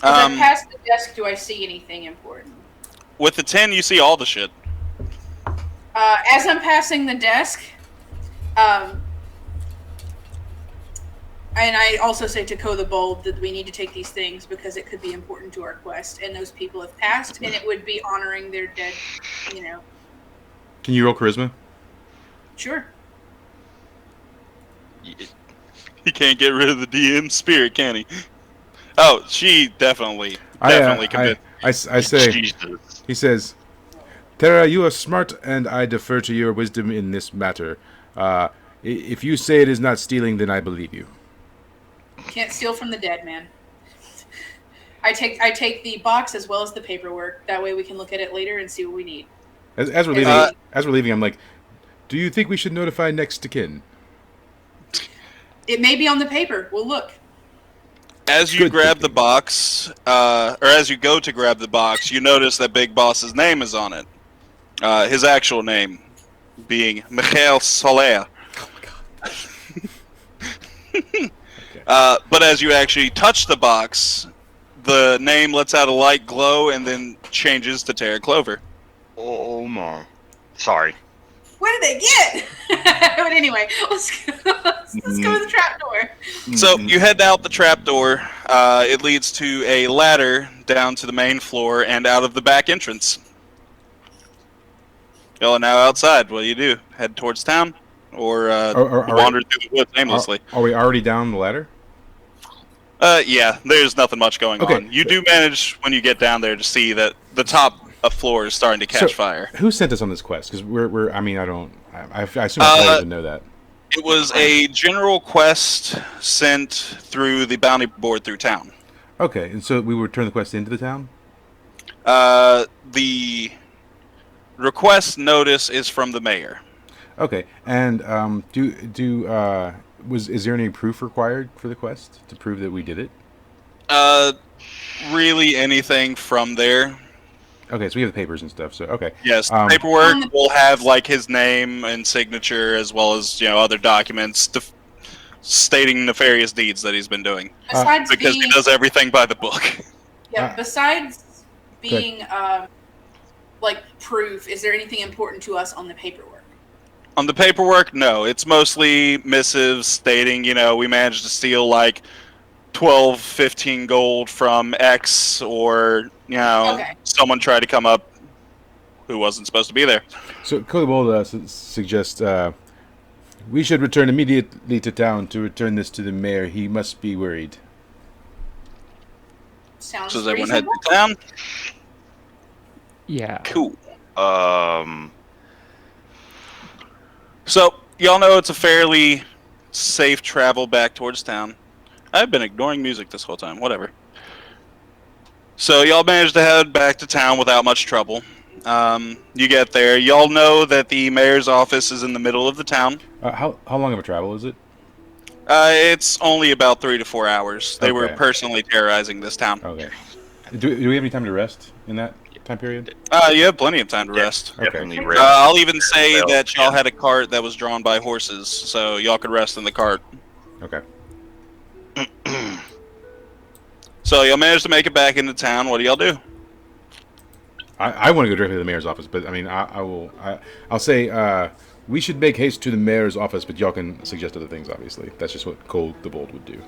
As I pass the desk, do I see anything important? With the 10, you see all the shit. As I'm passing the desk, and I also say to Ko the Bold that we need to take these things because it could be important to our quest, and those people have passed, and it would be honoring their dead, you know. Can you roll charisma? Sure. He can't get rid of the DM spirit, can he? Oh, she definitely convinced. I say. Jesus. He says, "Terra, you are smart, and I defer to your wisdom in this matter. If you say it is not stealing, then I believe you." Can't steal from the dead, man. I take the box as well as the paperwork. That way we can look at it later and see what we need. As we're leaving, I'm like, "Do you think we should notify next to kin?" It may be on the paper. We'll look. As you grab the box, or as you go to grab the box, you notice that Big Boss's name is on it. His actual name being Michael Soler. But as you actually touch the box, the name lets out a light glow and then changes to Terra Clover. Oh my. Sorry. What did they get? But anyway, let's go to the trapdoor. So you head out the trapdoor. It leads to a ladder down to the main floor and out of the back entrance. Y'all are now outside. What do? Head towards town, or wander through the woods aimlessly? Are we already down the ladder? Yeah. There's nothing much going on. You do manage when you get down there to see that the top floor is starting to catch fire. Who sent us on this quest? Because I assume our players would know that. It was a general quest sent through the bounty board through town. Okay, and so we would turn the quest into the town? The request notice is from the mayor. Okay, and is there any proof required for the quest to prove that we did it? Really anything from there. Okay, so we have the papers and stuff. So okay. Yes, paperwork will have like his name and signature, as well as other documents stating nefarious deeds that he's been doing. Besides because he does everything by the book. Yeah. Besides being like proof, is there anything important to us on the paperwork? On the paperwork, no. It's mostly missives stating, we managed to steal like 12, 15 gold from X, or someone tried to come up who wasn't supposed to be there. So Kobold suggests we should return immediately to town to return this to the mayor. He must be worried. Sounds so does everyone reasonable. head to town? Yeah. Cool. Um. So y'all know it's a fairly safe travel back towards town. I've been ignoring music this whole time. Whatever. So y'all managed to head back to town without much trouble. You get there. Y'all know that the mayor's office is in the middle of the town. How long of a travel is it? It's only about 3 to 4 hours. They were personally terrorizing this town. Okay. Do we have any time to rest in that time period? You have plenty of time to rest. Definitely rest. I'll even say that y'all had a cart that was drawn by horses, so y'all could rest in the cart. Okay. So y'all managed to make it back into town. What do y'all do? I want to go directly to the mayor's office, but I mean, I'll say we should make haste to the mayor's office, but y'all can suggest other things. Obviously, that's just what Cole the Bold would do.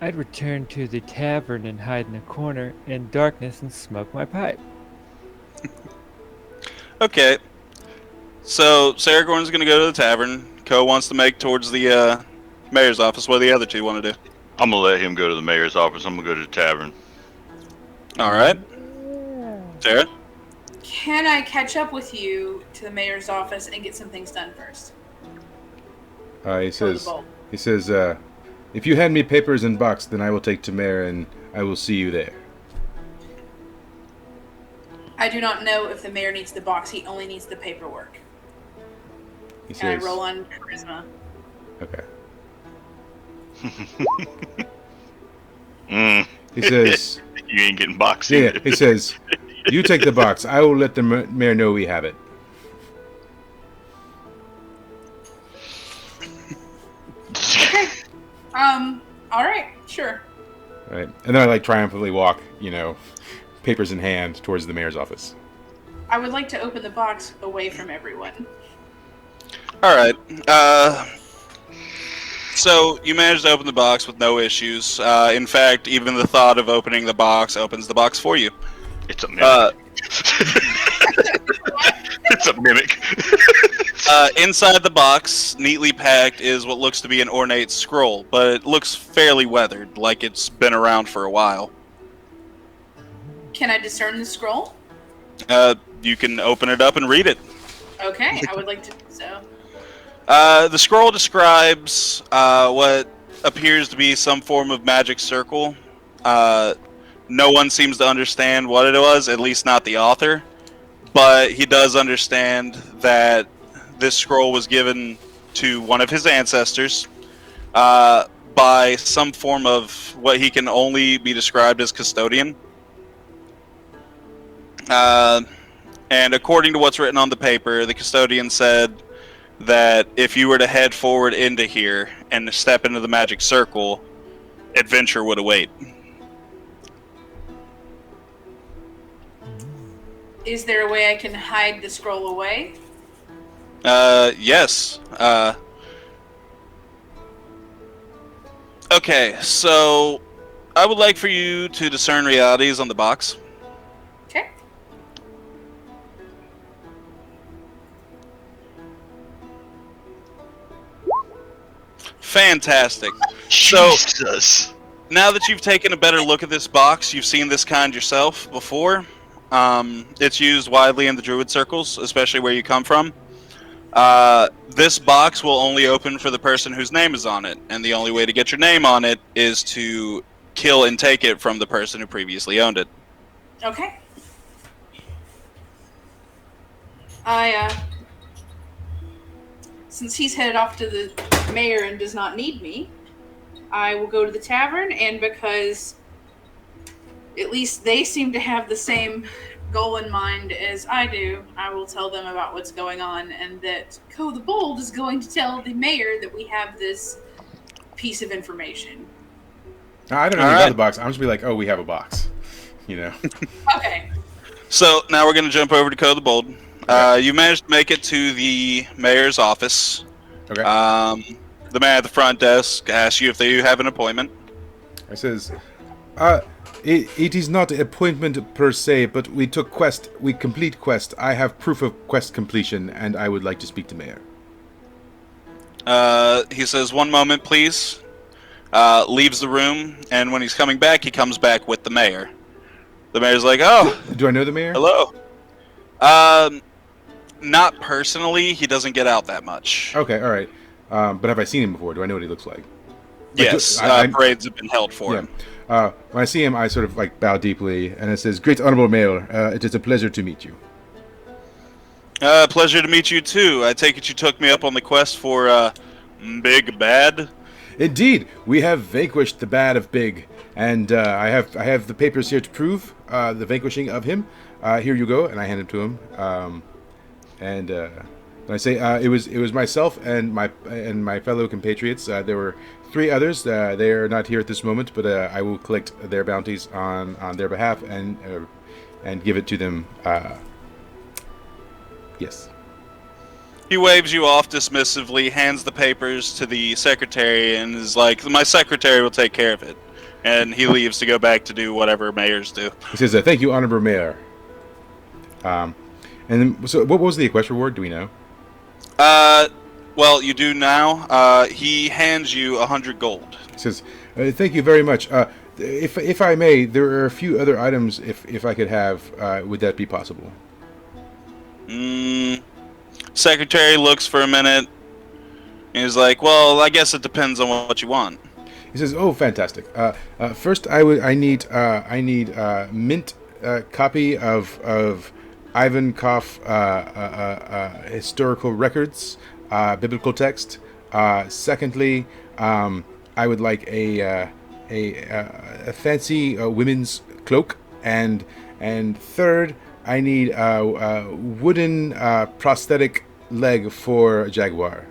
I'd return to the tavern and hide in a corner in darkness and smoke my pipe. Okay. So Saragorn's going to go to the tavern. Ko wants to make towards the mayor's office. What do the other two want to do? I'm gonna let him go to the mayor's office. I'm gonna go to the tavern. All right. Sarah? Can I catch up with you to the mayor's office and get some things done first? He says, if you hand me papers and box, then I will take to mayor and I will see you there. I do not know if the mayor needs the box. He only needs the paperwork. He Can I says, roll on charisma? okay. Mm. He says, You ain't getting boxed yeah, either. he says, you take the box. I will let the mayor know we have it. Okay. All right. Sure. All right. And then I like triumphantly walk, papers in hand towards the mayor's office. I would like to open the box away from everyone. All right. So you managed to open the box with no issues. In fact, even the thought of opening the box opens the box for you. It's a mimic. It's a mimic. Inside the box, neatly packed, is what looks to be an ornate scroll, but it looks fairly weathered, like it's been around for a while. Can I discern the scroll? You can open it up and read it. Okay, I would like to do so. The scroll describes what appears to be some form of magic circle. No one seems to understand what it was, at least not the author. But he does understand that this scroll was given to one of his ancestors by some form of what he can only be described as custodian. And according to what's written on the paper, the custodian said that if you were to head forward into here and step into the magic circle, adventure would await. Is there a way I can hide the scroll away? Yes. Okay, so I would like for you to discern realities on the box. Okay. Fantastic. So, Jesus. now that you've taken a better look at this box, you've seen this kind yourself before. It's used widely in the druid circles, especially where you come from. This box will only open for the person whose name is on it, and the only way to get your name on it is to kill and take it from the person who previously owned it. Okay. Since he's headed off to the mayor and does not need me, I will go to the tavern, and because at least they seem to have the same goal in mind as I do, I will tell them about what's going on, and that Ko the Bold is going to tell the mayor that we have this piece of information. I don't know anything about the box. I'm just be like, oh, we have a box. Okay. So now we're going to jump over to Ko the Bold. You managed to make it to the mayor's office. Okay. The man at the front desk asks you if they have an appointment. I says, it is not appointment per se, but we complete quest. I have proof of quest completion, and I would like to speak to mayor. He says, 1 moment, please. Leaves the room, and when he's coming back, he comes back with the mayor. The mayor's like, oh. Do I know the mayor? Hello. Not personally. He doesn't get out that much. Okay, all right. But have I seen him before? Do I know what he looks like? Yes, parades have been held for him. When I see him, I sort of bow deeply, and it says, "Great honorable mayor, it is a pleasure to meet you." Pleasure to meet you too. I take it you took me up on the quest for Big Bad. Indeed, we have vanquished the bad of Big, and I have the papers here to prove the vanquishing of him. Here you go, and I hand it to him. And I say it was myself and my fellow compatriots. There were 3 others. They are not here at this moment, but I will collect their bounties on their behalf and give it to them. Yes. He waves you off dismissively, hands the papers to the secretary, and is like, "My secretary will take care of it." And he leaves to go back to do whatever mayors do. He says, "Thank you, honorable mayor." And then, so what was the quest reward? Do we know? Well, you do now. He hands you 100 gold. He says, "Thank you very much. If I may, there are a few other items. If I could have, would that be possible?" Secretary looks for a minute. And he's like, "Well, I guess it depends on what you want." He says, "Oh, fantastic. First, I need mint copy of Ivankov historical records, biblical text. Secondly, I would like a fancy women's cloak, and third, I need a wooden prosthetic leg for a jaguar."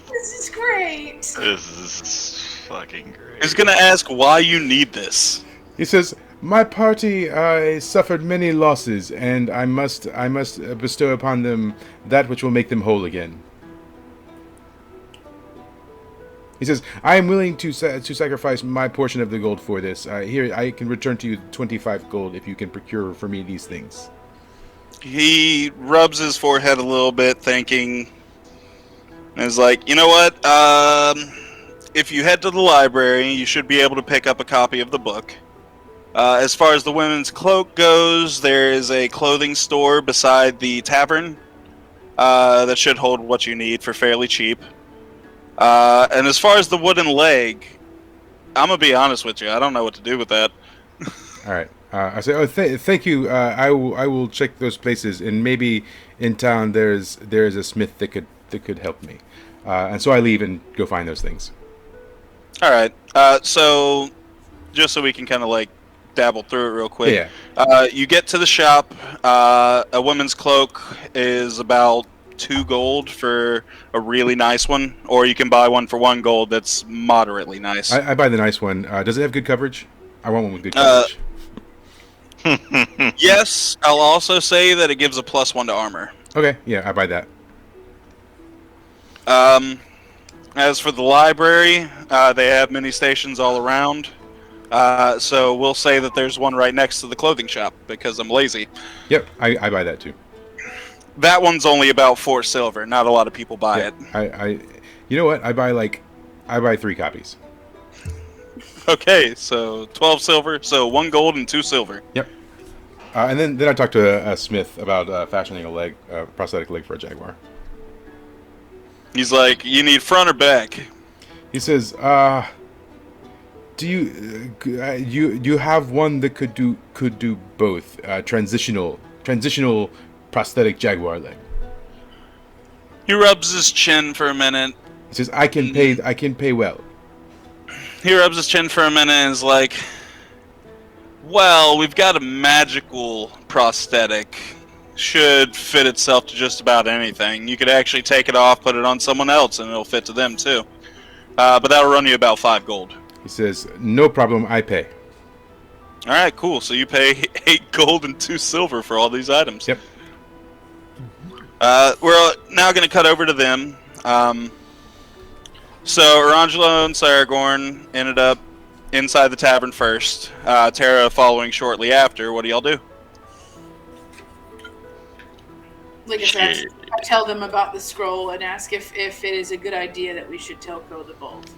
This is great. This is fucking great. He's gonna ask why you need this. He says, "My party suffered many losses, and I must bestow upon them that which will make them whole again." He says, "I am willing to sacrifice my portion of the gold for this. Here, I can return to you 25 gold if you can procure for me these things." He rubs his forehead a little bit, thinking, and is like, "You know what? If you head to the library, you should be able to pick up a copy of the book. As far as the women's cloak goes, there is a clothing store beside the tavern that should hold what you need for fairly cheap. And as far as the wooden leg, I'm gonna be honest with you. I don't know what to do with that." All right. I say, "Oh, thank you. I will check those places, and maybe in town there's a smith that could help me." And so I leave and go find those things. All right. So just so we can kind of like dabble through it real quick. Yeah. You get to the shop. A woman's cloak is about 2 gold for a really nice one, or you can buy one for 1 gold that's moderately nice. I buy the nice one. Does it have good coverage? I want one with good coverage. Yes, I'll also say that it gives a +1 to armor. Okay. Yeah, I buy that. As for the library, they have mini stations all around. So we'll say that there's one right next to the clothing shop because I'm lazy. Yep, I buy that too. That one's only about 4 silver. Not a lot of people buy it. You know what? I buy 3 copies. Okay, so 12 silver. So 1 gold and 2 silver. Yep. And then I talked to a smith about fashioning a prosthetic leg for a jaguar. He's like, "You need front or back?" He says, "Do you have one that could do both? Transitional prosthetic jaguar leg." He rubs his chin for a minute. He says, "I can pay well." He rubs his chin for a minute and is like, "Well, we've got a magical prosthetic. Should fit itself to just about anything. You could actually take it off, put it on someone else, and it'll fit to them too. But that'll run you about 5 gold." He says, "No problem, I pay." All right, cool. So you pay 8 gold and 2 silver for all these items. Yep. We're now going to cut over to them. So Orangelo and Saragorn ended up inside the tavern first. Tara following shortly after. What do y'all do? Like I tell them about the scroll and ask if it is a good idea that we should tell Crow the Bold.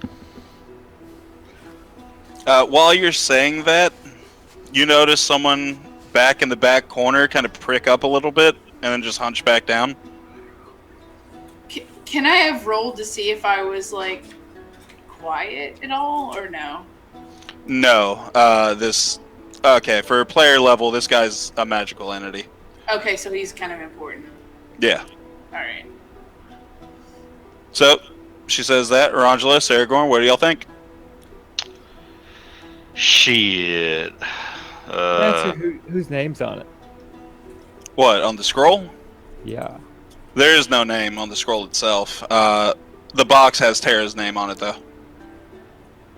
While you're saying that, you notice someone back in the back corner kind of prick up a little bit and then just hunch back down. Can I have rolled to see if I was like quiet at all or no? No. Okay, for player level, this guy's a magical entity. Okay, so he's kind of important. Yeah. All right. So, she says that. Orangelo, Saragorn, what do y'all think? Shit. Whose name's on it? What, on the scroll? Yeah. There is no name on the scroll itself. The box has Tara's name on it, though.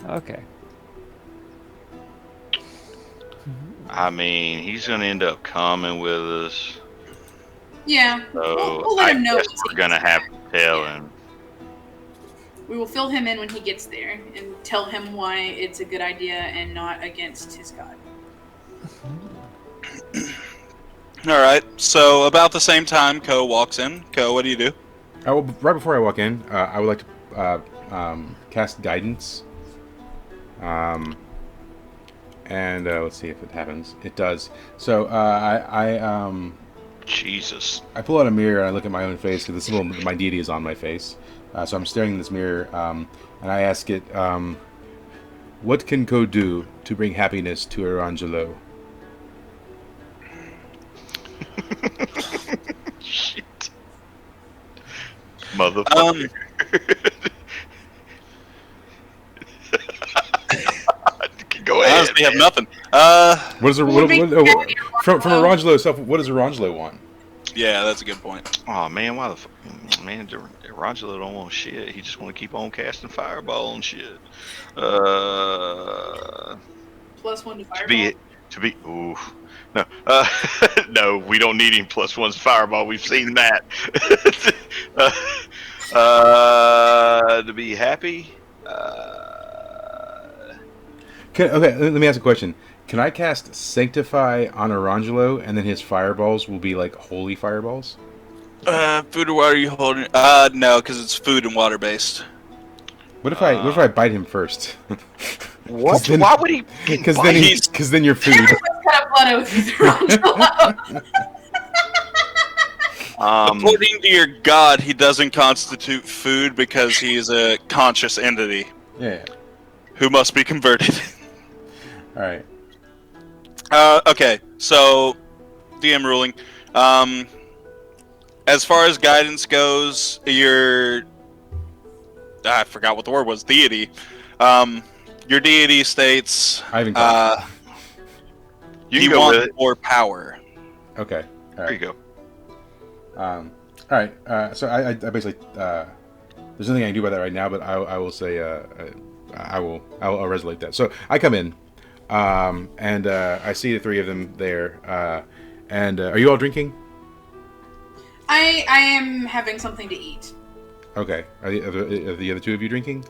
Okay. I mean, he's gonna end up coming with us. Yeah. So We'll let I him know. guess we're gonna have to tell him. We will fill him in when he gets there and tell him why it's a good idea and not against his god. All right. So about the same time, Ko walks in. Ko, what do you do? Well, right before I walk in, I would like to cast guidance. And let's see if it happens. It does. So Jesus. I pull out a mirror and I look at my own face because the symbol of my deity is on my face. So I'm staring in this mirror, and I ask it, "What can Ko do to bring happiness to Erangelo?" Shit. Motherfucker. Go I ahead. honestly have nothing. What is from Erangelo itself? What does Erangelo want? Yeah, that's a good point. Oh man, why the fuck? Man, Rangelo don't want shit. He just want to keep on casting fireball and shit. +1 to fireball. To be. Ooh. No. No, we don't need him +1's fireball. We've seen that. To be happy. Okay, let me ask a question. Can I cast Sanctify on Erangelo, and then his fireballs will be like holy fireballs? Food or water you holding? No, because it's food and water based. What if I bite him first? What? Then, Why would he? Because then you're food. Cut a blood oath with Erangelo. According to your god, he doesn't constitute food because he is a conscious entity Yeah. who must be converted. All right. Okay, so DM ruling. As far as guidance goes, your I forgot what the word was. Deity. Your deity states I haven't got You he can go with wants it. more power. Okay. All There you right. go. All right. So I basically there's nothing I can do about that right now, but I will say I'll resonate that. So I come in, and I see the three of them there. And are you all drinking? I am having something to eat. Okay. Are the other two of you drinking?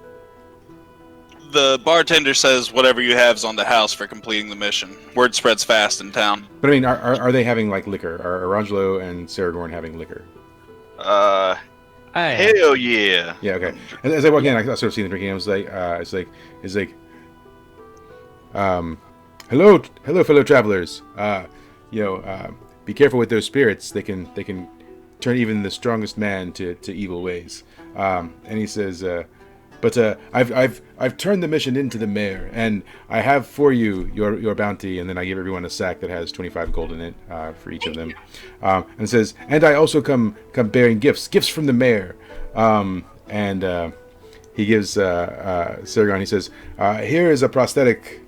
The bartender says whatever you have is on the house for completing the mission. Word spreads fast in town. But I mean, are they having like liquor? Are Arangelo and Saragorn having liquor? Hell yeah. Yeah. Okay. As I walk in, I sort of see them drinking. I was like, hello, fellow travelers. Be careful with those spirits. They can turn even the strongest man to evil ways. And he says, but I've turned the mission into the mayor, and I have for you your bounty. And then I give everyone a sack that has 25 gold in it for each of them. And it says, and I also come bearing gifts from the mayor. And he gives Sargon. He says, here is a prosthetic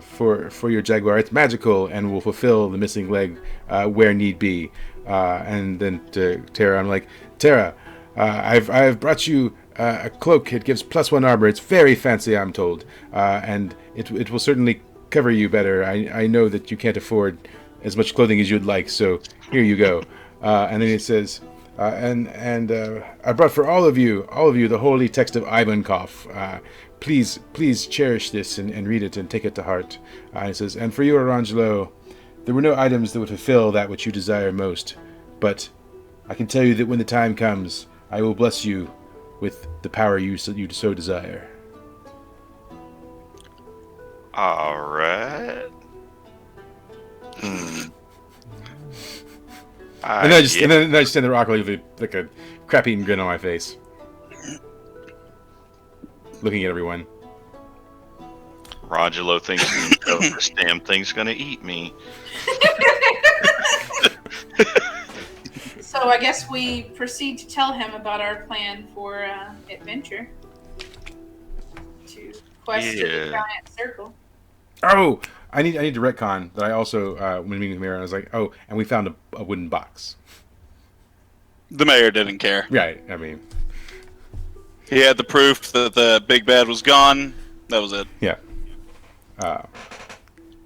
for your jaguar. It's magical and will fulfill the missing leg where need be. And then to Tara, I'm like, Tara, I've brought you a cloak. It gives +1 armor. It's very fancy, I'm told, and it will certainly cover you better. I know that you can't afford as much clothing as you'd like, so here you go. And then he says, and I brought for all of you the holy text of Ivankov. Please cherish this and read it and take it to heart. And he says, and for you, Arangelo, there were no items that would fulfill that which you desire most, but I can tell you that when the time comes, I will bless you with the power you so desire. All right. And And then I just stand there awkwardly with like a crap-eating grin on my face, looking at everyone. Rangelo thinks this damn thing's gonna eat me. So I guess we proceed to tell him about our plan for adventure. To quest to the Yeah. giant circle. Oh, I need to retcon that I also when meeting the mayor, I was like, oh, and we found a wooden box. The mayor didn't care. Right. I mean, He had the proof that the big bad was gone. That was it. yeah.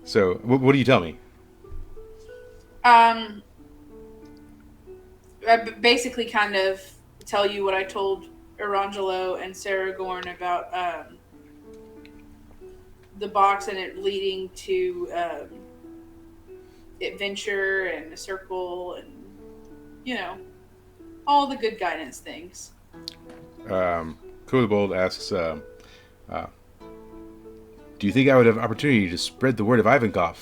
So what do you tell me? I basically kind of tell you what I told Orangelo and Sarah Gorn about the box and it leading to adventure and a circle and, you know, all the good guidance things. Cool the Bold asks, do you think I would have opportunity to spread the word of Ivankov?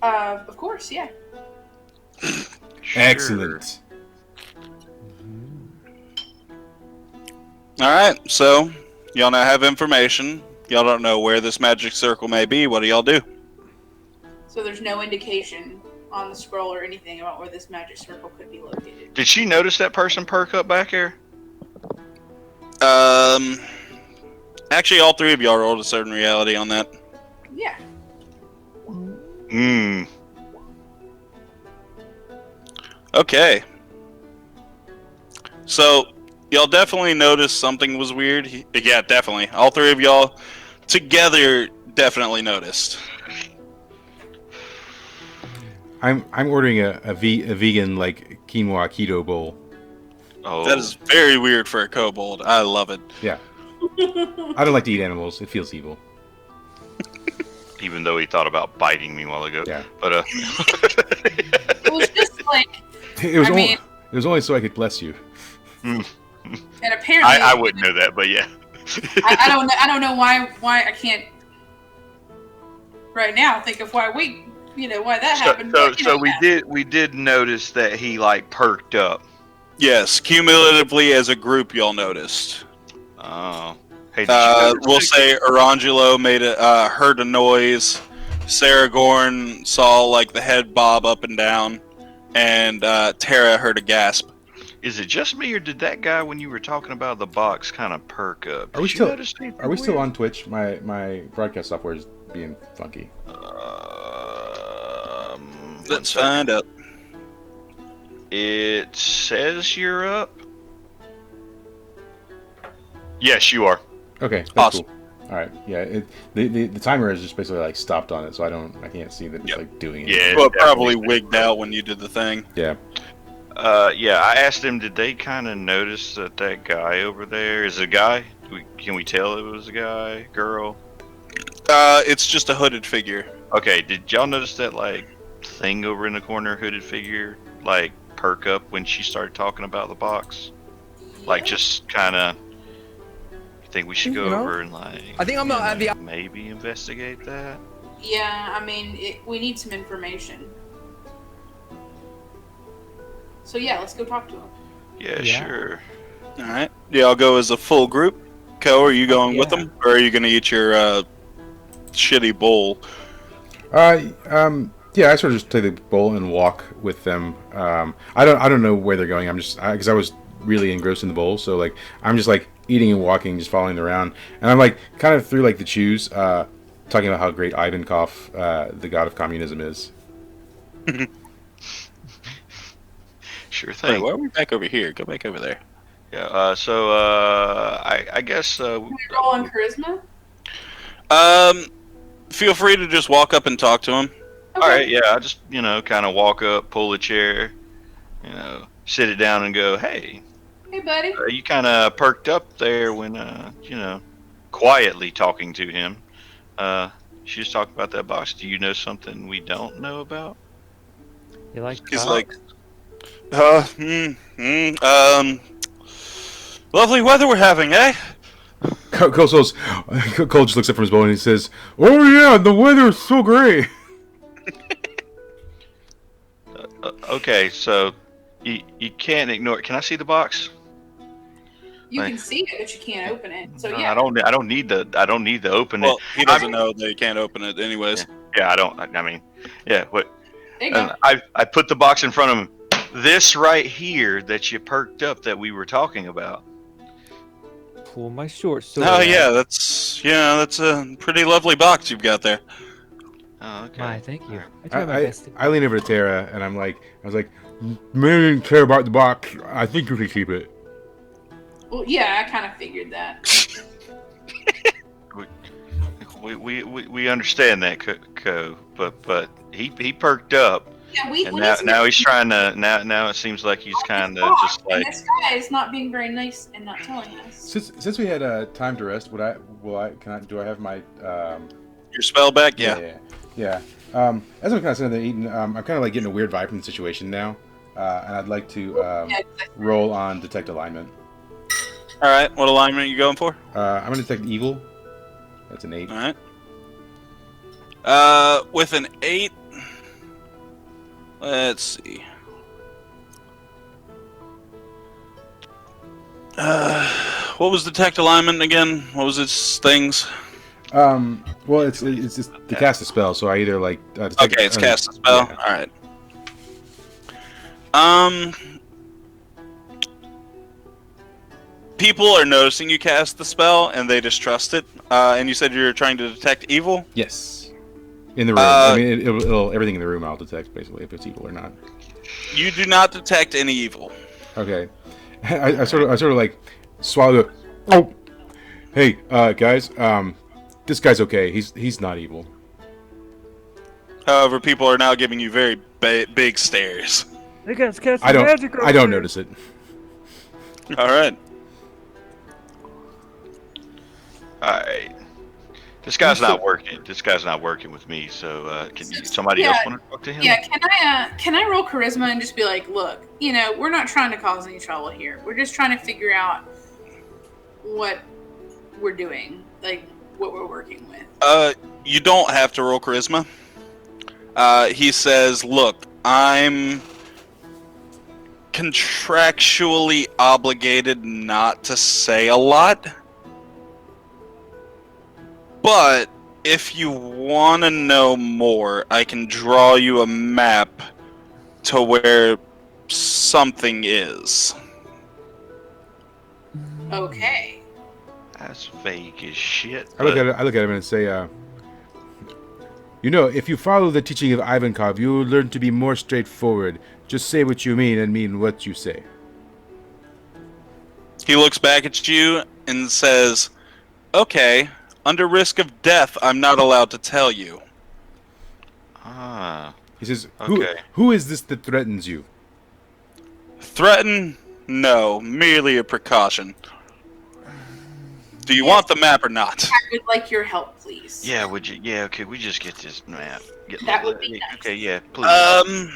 Of course, yeah. Excellent. All right, so y'all now have information. Y'all don't know where this magic circle may be. What do y'all do? So there's no indication on the scroll or anything about where this magic circle could be located. Did she notice that person perk up back here? Actually, all three of y'all rolled a certain reality on that. Yeah. Okay. So, y'all definitely noticed something was weird. Yeah, definitely. All three of y'all together definitely noticed. I'm ordering a vegan like quinoa keto bowl. Oh, That is very weird for a kobold. I love it. Yeah. I don't like to eat animals. It feels evil. even though he thought about biting me a while ago. Yeah. But It was just like, It was I only mean- it was only so I could bless you. and apparently I wouldn't know that, but yeah. I don't know why I can't right now think of why why that happened. but, you know, we did notice that he like perked up. Yes, cumulatively as a group, y'all noticed. Oh, hey, did you notice We'll that? say Orangelo heard a noise. Sarah Gorn saw like the head bob up and down, and Tara heard a gasp. Is it just me, or did that guy, when you were talking about the box, kind of perk up? Are we Did you still- notice anything Are we still weird? on Twitch? My broadcast software is being funky. Let's find out. It says you're up. Yes, you are. Okay, that's Awesome. cool. All right, yeah. The timer is just basically like stopped on it, so I can't see that it's Yep. like doing it. Yeah. Well, it definitely probably says wigged you're up. out when you did the thing. Yeah. Yeah, I asked him, did they kind of notice that guy over there is a guy? Can we tell it was a guy, girl? It's just a hooded figure. Okay, did y'all notice that, like, thing over in the corner, hooded figure, like, perk up when she started talking about the box? Like, just kind of, you think we should go You know, over and, like, I think I'm not at the. maybe investigate that? Yeah, I mean, we need some information. So yeah, let's go talk to him. Yeah, Yeah. sure. All right. Y'all go as a full group. Co, are you going with Yeah. them, or are you going to eat your shitty bowl? Yeah, I sort of just take the bowl and walk with them. I don't know where they're going. I'm just because I was really engrossed in the bowl, so like I'm just like eating and walking, just following them around, and I'm like kind of through like the chews, talking about how great Ivankov, the god of communism, is. Sure Wait, thing. why are we back over here? Go back over there. Yeah, I guess, Can we roll on charisma? Feel free to just walk up and talk to him. all right, yeah, I just, kind of walk up, pull a chair, sit it down and go, hey, Hey, buddy. you kind of perked up there when, quietly talking to him. She was talking about that box. Do you know something we don't know about? You like He's cock? like, lovely weather we're having, eh? Cole just looks up from his bowl and he says, "Oh yeah, the weather is so great." Okay, so you can't ignore it. Can I see the box? You can see it, but you can't open it. So No, yeah. I don't need to open Well, it. he doesn't know that he can't open it anyways. Yeah, I don't. I mean, yeah. What? There you go. I put the box in front of him. This right here that you perked up that we were talking about. Pull my short sword. Oh out. yeah, that's a pretty lovely box you've got there. Oh, okay. My, thank you. I try my I best. I lean over to Tara and I was like, "Man, I didn't care about the box. I think you should keep it." Well, yeah, I kind of figured that. We understand that, Co, but he perked up. Yeah, we And need now, some now he's trying to. Now it seems like he's kind of just and like. this guy is not being very nice and not telling us. Since we had time to rest, do I have my Your spell back? Yeah. yeah. As I'm kind of sitting there eating, I'm kind of like getting a weird vibe from the situation now, and I'd like to roll on detect alignment. All right. What alignment are you going for? I'm gonna detect evil. That's an 8. All right. With an 8, let's see. What was detect alignment again? What was its things? Well, it's just to cast a spell, so I either like detect, Okay, it's cast a spell. yeah. All right. People are noticing you cast the spell, and they distrust it. And you said you're trying to detect evil? Yes. In the room. I mean, it'll everything in the room I'll detect basically if it's evil or not. You do not detect any evil. Okay. I sort of like swallow the. Oh, hey, guys. This guy's okay. He's not evil. However, people are now giving you very big stares. They got cast I don't. magic over I don't there. notice it. All right. Alright. This guy's not working. This guy's not working with me. So somebody Yeah. else want to talk to him? Yeah, can I roll charisma and just be like, look, we're not trying to cause any trouble here. We're just trying to figure out what we're doing, like what we're working with. You don't have to roll charisma. He says, "Look, I'm contractually obligated not to say a lot, but if you want to know more, I can draw you a map to where something is." Okay. That's vague as shit. I look at him and say, if you follow the teaching of Ivankov, you will learn to be more straightforward. Just say what you mean and mean what you say. He looks back at you and says, "Okay, under risk of death, I'm not allowed to tell you." Ah. He says, Okay. Who is this that threatens you? Threaten? No, merely a precaution. Do you want the map or not? I would like your help, please. Yeah, would you? Yeah, okay. We just get this map. That would be nice. Okay, yeah, please.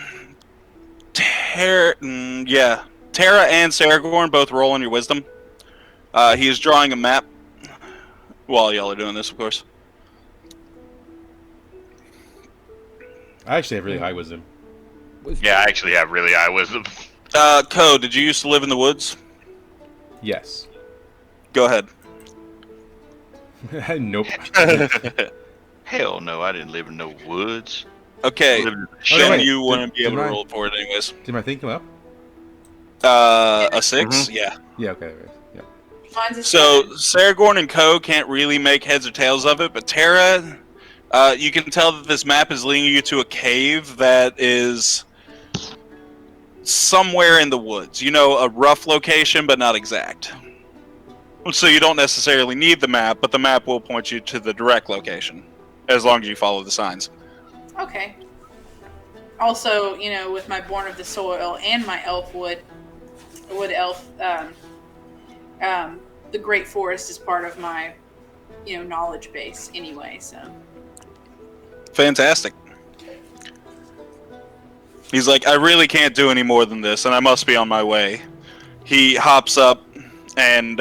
Tara and Saragorn both roll on your wisdom. He is drawing a map while y'all are doing this, of course. I actually have really high wisdom. Yeah, I actually have really high wisdom. Code, did you used to live in the woods? Yes. Go ahead. Nope. Hell no, I didn't live in no woods. Okay, I lived in the Oh, shit. no, then wait. you wouldn't be Did able to mine- roll for it anyways. Did my thing come up? A 6? Mhm. Yeah. Yeah, okay. Yeah. Mine's a So 7. Saragorn and Co can't really make heads or tails of it, but Tara, you can tell that this map is leading you to a cave that is somewhere in the woods. A rough location, but not exact. So you don't necessarily need the map, but the map will point you to the direct location, as long as you follow the signs. Okay. Also, with my Born of the Soil and my wood elf, the Great Forest is part of my, knowledge base anyway. So. Fantastic. He's like, "I really can't do any more than this, and I must be on my way." He hops up and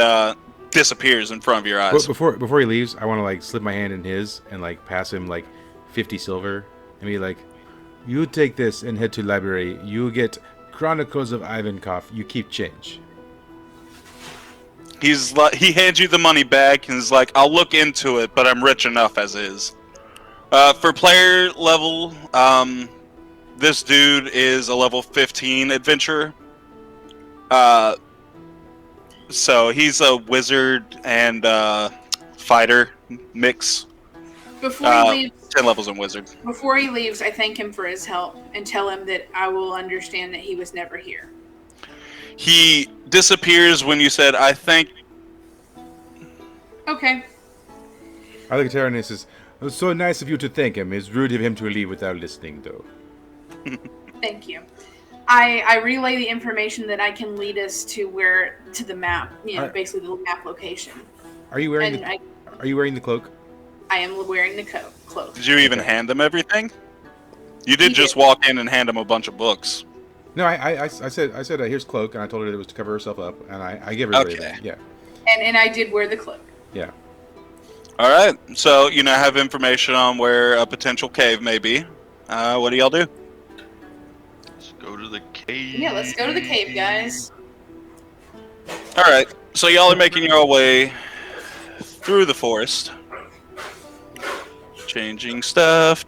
disappears in front of your eyes. Before he leaves, I want to slip my hand in his and pass him 50 silver and be like, "You take this and head to library. You get Chronicles of Ivankov. You keep change." He hands you the money back and is like, "I'll look into it, but I'm rich enough as is." For player level, this dude is a level 15 adventurer. So he's a wizard and fighter mix. Before he leaves, 10 levels in wizard. I thank him for his help and tell him that I will understand that he was never here. He disappears when you said, "I think." Okay. I look at Tara and he says, "It was so nice of you to thank him. It's rude of him to leave without listening, though." Thank you. I relay the information that I can lead us to the map. Alright. Basically the map location. Are you wearing And Are you wearing the cloak? I am wearing the cloak. Did you even Okay. hand them everything? You did He just did. walk in and hand them a bunch of books. No, I said here's cloak, and I told her it was to cover herself up, and I gave everybody Okay. that. Yeah, And I did wear the cloak. yeah. All right. So you now have information on where a potential cave may be. What do y'all do? Let's go to the cave. Yeah, let's go to the cave, guys. All right. So y'all are making your way through the forest. Changing stuff.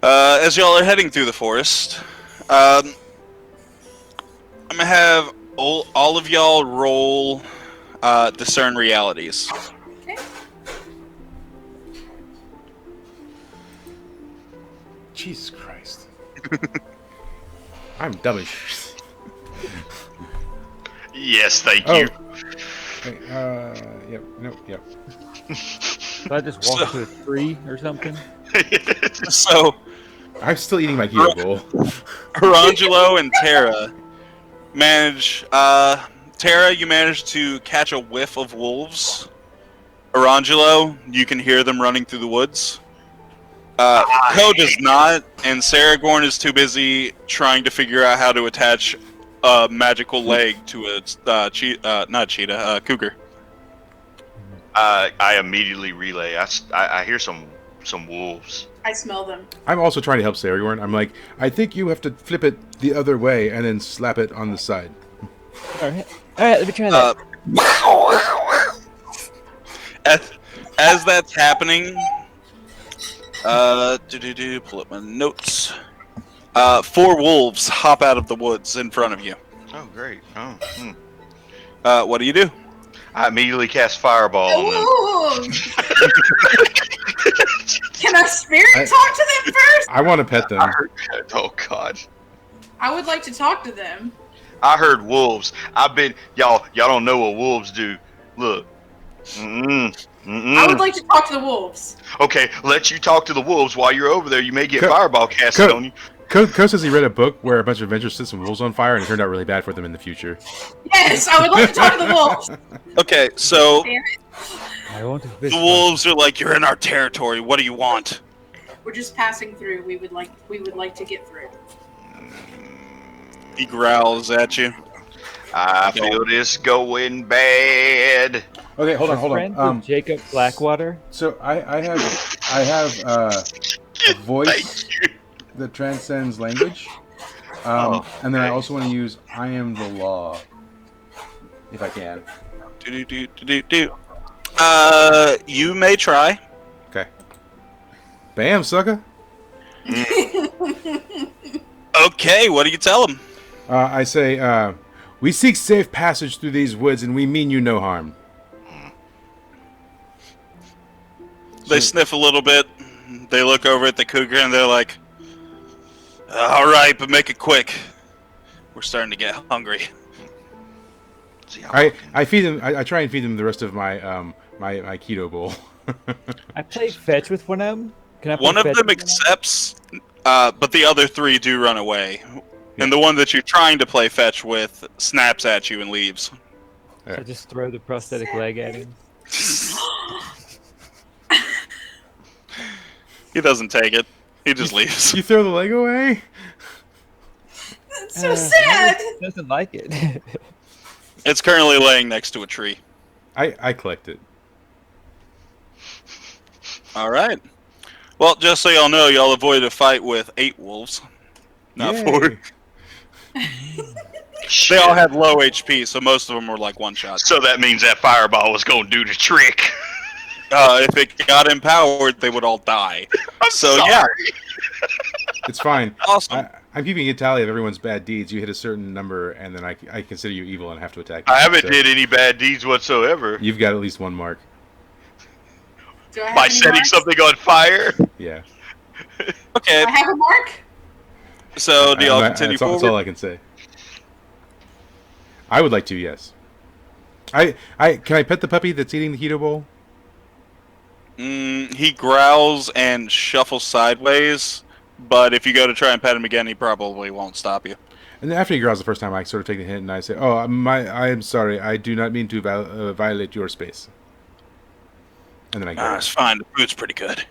As y'all are heading through the forest, I'm gonna have all of y'all roll discern realities. Okay. Jesus Christ. I'm dumb as shit. Yes, thank Oh. you. Wait, yep, nope, yep. So I just walk to a tree or something. So, I'm still eating my keto bowl. Arangelo and Tara manage. Tara, you managed to catch a whiff of wolves. Arangelo, you can hear them running through the woods. Ko does not, and Saragorn is too busy trying to figure out how to attach a magical leg to a cougar. I immediately relay. I hear some wolves. I smell them. I'm also trying to help Saragorn. I'm like, I think you have to flip it the other way and then slap it on the side. All right, let me try that. As that's happening, pull up my notes. 4 wolves hop out of the woods in front of you. Oh, great. Oh. What do? I immediately cast Fireball on them. Ooh. Can a spirit I- talk to them first? I want to pet them. Oh, God. I would like to talk to them. I heard wolves. Y'all don't know what wolves do. Look. I would like to talk to the wolves. Okay, let you talk to the wolves while you're over there. You may get Cut. Fireball casted Cut. on you. Ko says he read a book where a bunch of adventurers set some wolves on fire and it turned out really bad for them in the future. Yes, I would like to talk to the wolves. Okay, so Damn it. I want to the visit. wolves are like, "You're in our territory. What do you want?" We're just passing through. We would like to get through. He growls at you. I feel this going bad. Okay, hold on. Friends with Jacob Blackwater. So I have a voice Thank you. that transcends language, and then I also want to use "I am the law" if I can. You may try. Okay. Bam, sucker. Okay, what do you tell him? I say, we seek safe passage through these woods, and we mean you no harm. They sniff a little bit. They look over at the cougar and they're like, "All right, but make it quick. We're starting to get hungry." See how I feed them. I try and feed them the rest of my my keto bowl. I play fetch with one of them. Can I play One of fetch them with accepts, but the other 3 do run away. And the one that you're trying to play fetch with snaps at you and leaves. I just throw the prosthetic leg at him. He doesn't take it. He just leaves. You throw the leg away? That's so sad. He doesn't like it. It's currently laying next to a tree. I collect it. All right. Well, just so y'all know, y'all avoided a fight with 8 wolves. Not Yay. 4. They all had low HP, so most of them were like one shot. So that means that Fireball was going to do the trick. If it got empowered, they would all die. Yeah, It's fine. awesome. I'm keeping a tally of everyone's bad deeds. You hit a certain number, and then I consider you evil and have to attack you. I haven't So did any bad deeds whatsoever. You've got at least 1 mark. Do I have By any setting marks? something on fire. Yeah. Okay, I have a mark. so do y'all continue that's all forward? I can say. I would like to, yes. Can I pet the puppy that's eating the keto bowl? he growls and shuffles sideways, but if you go to try and pet him again, he probably won't stop you. And then after he growls the first time, I sort of take the hint and I say, "Oh, I am sorry. I do not mean to violate your space." And then I go. It's fine. The food's pretty good.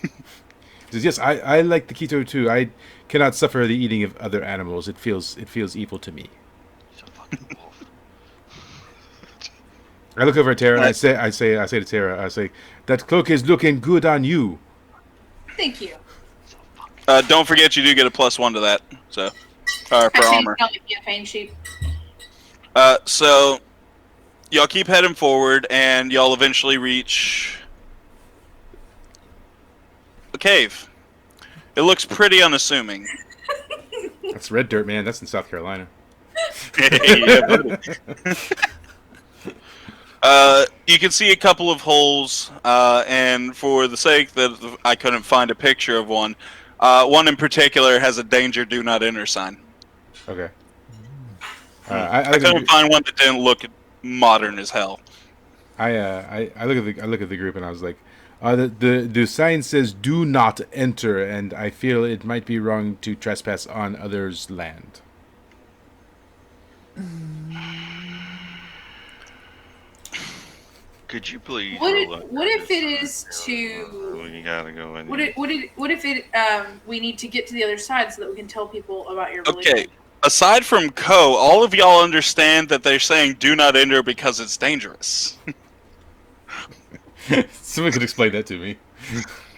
He says, "Yes, I like the keto too. I cannot suffer the eating of other animals. It feels evil to me." He's a fucking wolf. I look over at Tara and I say to Tara, I say, "That cloak is looking good on you." Thank you. Don't forget you do get a +1 to that. So, for I changed armor. on the campaign sheet. So, y'all keep heading forward, and y'all eventually reach a cave. It looks pretty unassuming. That's red dirt, man. That's in South Carolina. Yeah, buddy. You can see a couple of holes, and for the sake that I couldn't find a picture of one, one in particular has a "Danger, Do Not Enter" sign. Okay. I couldn't find one that didn't look modern as hell. I look at the group and I was like, the sign says "Do not enter," and I feel it might be wrong to trespass on others' land. Could you please? What roll if, up what if it this? is to? You gotta go in. What if it? We need to get to the other side so that we can tell people about your Okay. religion. Aside from Ko, all of y'all understand that they're saying "Do not enter" because it's dangerous. Someone could explain that to me.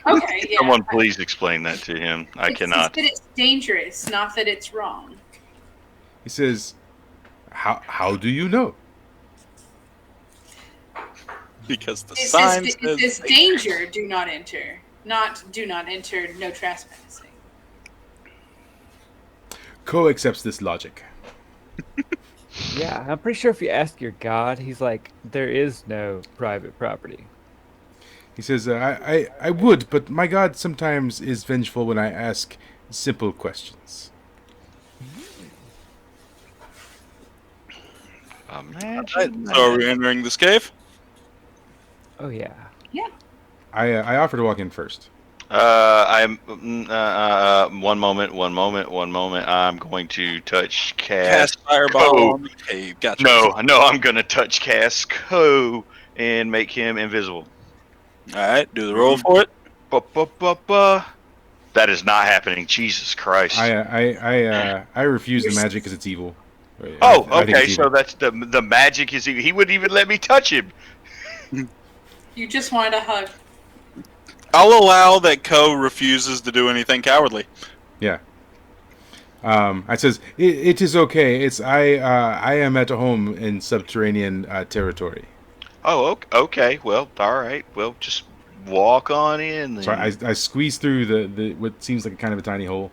Okay, yeah. Someone please explain that to him. I It's cannot. that it's dangerous, not that it's wrong. He says, "How do you know?" Because the It sign says danger, do not enter. Not do not enter, no trespassing. Ko accepts this logic. Yeah, I'm pretty sure if you ask your god, he's like, there is no private property. He says, I would, but my God sometimes is vengeful when I ask simple questions. Imagine. So are we entering this cave? Oh yeah. Yeah. I offer to walk in first. I'm one moment. I'm going to touch Cast cast. fireball Ko. on the cave. Gotcha. No, I'm gonna touch cast Ko and make him invisible. Alright, do the roll for it. Ba. That is not happening. Jesus Christ. I refuse the magic because it's evil. Oh, I think okay. it's So evil. that's the magic is. He wouldn't even let me touch him. You just wanted a hug. I'll allow that Ko refuses to do anything cowardly. Yeah. I says it is okay. I am at home in subterranean territory. Oh, okay. Well, all right. Well, just walk on in. Then. So I squeeze through the what seems like a kind of a tiny hole,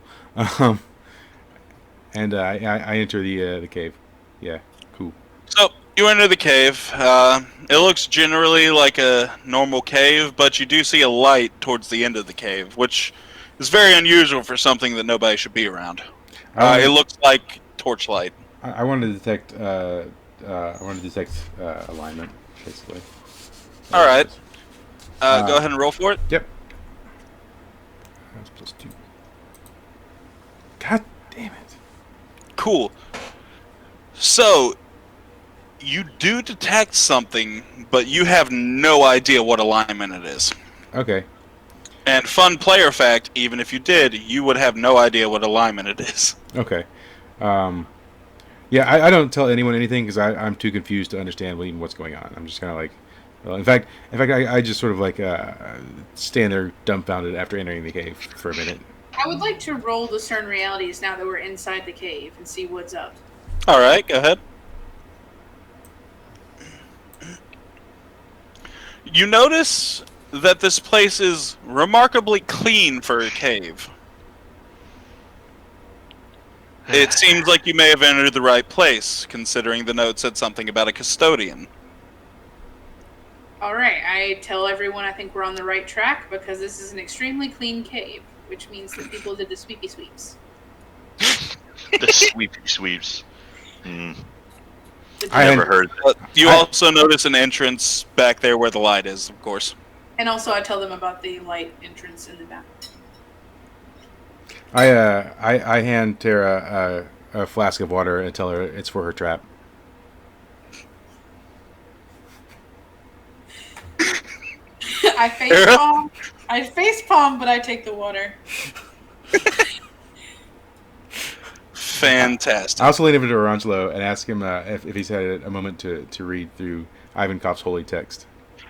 and I enter the cave. Yeah, cool. So, you enter the cave. It looks generally like a normal cave, but you do see a light towards the end of the cave, which is very unusual for something that nobody should be around. It looks like torchlight. I want to detect. Alignment, basically. All right. Go ahead and roll for it. Yep. That's +2. God damn it! Cool. So, you do detect something, but you have no idea what alignment it is. Okay. And fun player fact, even if you did, you would have no idea what alignment it is. Okay. Yeah, I don't tell anyone anything because I'm too confused to understand even what's going on. I'm just kind of like, well, in fact, I just sort of like stand there dumbfounded after entering the cave for a minute. I would like to roll discern realities now that we're inside the cave and see what's up. All right, go ahead. You notice that this place is remarkably clean for a cave. It seems like you may have entered the right place, considering the note said something about a custodian. All right, I tell everyone I think we're on the right track because this is an extremely clean cave, which means that people did the sweepy sweeps. The sweepy sweeps. Mm. I Never heard that. You also notice an entrance back there where the light is, of course. And also, I tell them about the light entrance in the back. I hand Tara a flask of water and tell her it's for her trap. I face palm, but I take the water. Fantastic. I also lean over to Arangelo and ask him if he's had a moment to read through Ivan Kopp's holy text.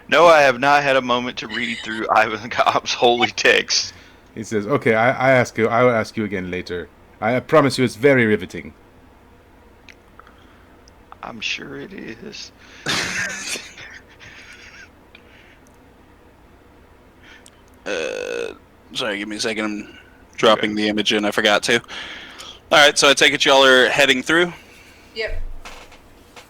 No, I have not had a moment to read through Ivan Kopp's holy text. He says, "Okay, I will ask you again later. I promise you, it's very riveting." I'm sure it is. Sorry, give me a second. I'm dropping the image in. I forgot to. All right, so I take it y'all are heading through. Yep.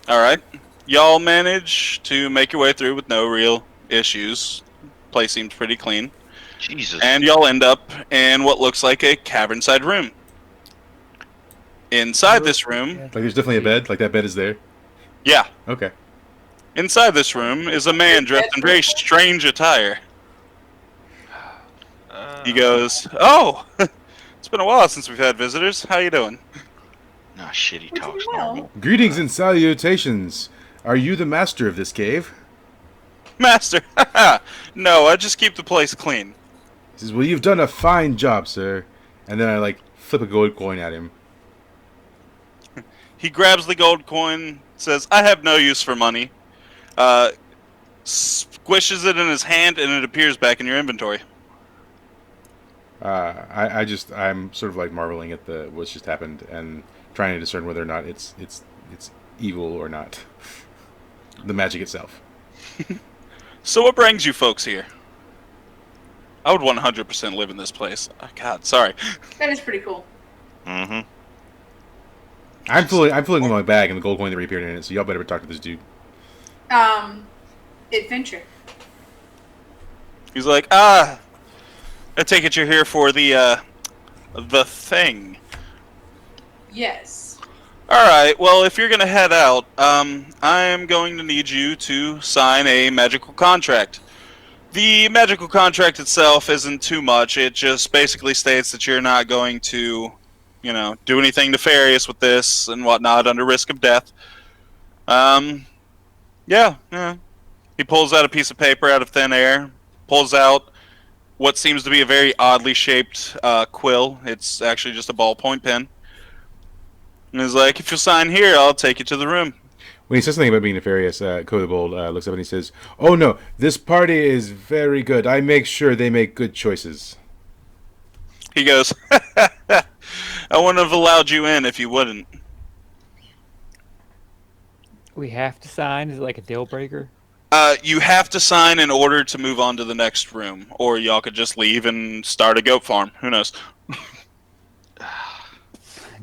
All right, y'all manage to make your way through with no real issues. Place seems pretty clean. Jesus. And y'all end up in what looks like a cavern-side room. Inside this room, Like, there's definitely a bed. Like, that bed is there. yeah, Okay. inside this room is a man dressed in very strange attire. He goes, "Oh, it's been a while since we've had visitors. How you doing?" Nah, shit, he talks well. normal. Greetings and salutations. Are you the master of this cave? Master, no, I just keep the place clean. He says, "Well, you've done a fine job, sir." And then I, like, flip a gold coin at him. He grabs the gold coin, says, "I have no use for money." Squishes it in his hand, and it appears back in your inventory. I'm sort of like marveling at what's just happened and trying to discern whether or not it's evil or not. The magic itself. So what brings you folks here? I would 100% live in this place. Oh, God, sorry. That is pretty cool. Mm-hmm. I'm filling my bag and the gold coin that reappeared in it, so y'all better talk to this dude. Adventure. He's like, I take it you're here for the thing. Yes. Alright, well, if you're going to head out, I'm going to need you to sign a magical contract. The magical contract itself isn't too much. It just basically states that you're not going to, do anything nefarious with this and whatnot under risk of death. Yeah. He pulls out a piece of paper out of thin air, pulls out what seems to be a very oddly shaped quill. It's actually just a ballpoint pen. And he's like, "If you'll sign here, I'll take you to the room." When he says something about being nefarious, Kobold looks up and he says, "Oh no, this party is very good. I make sure they make good choices." He goes, "I wouldn't have allowed you in if you wouldn't." We have to sign? Is it like a deal breaker? You have to sign in order to move on to the next room, or y'all could just leave and start a goat farm. Who knows?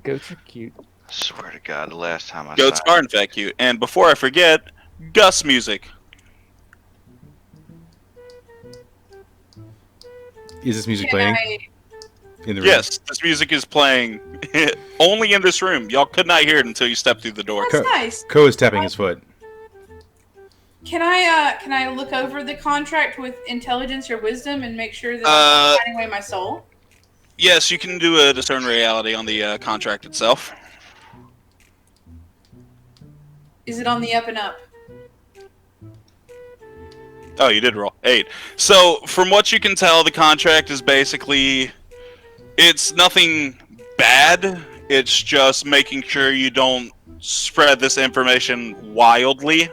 Goats are cute. I swear to God, the last time I Goats signed- are in fact cute. And before I forget, Gus music. Is this music Can playing in the room? Yes, this music is playing only in this room. Y'all could not hear it until you stepped through the door. That's nice. Ko is tapping his foot. Can I look over the contract with intelligence or wisdom and make sure that I'm not hiding away my soul? Yes, you can do a discern reality on the contract itself. Is it on the up and up? Oh, you did roll 8. So, from what you can tell, the contract is basically... It's nothing bad. It's just making sure you don't spread this information wildly,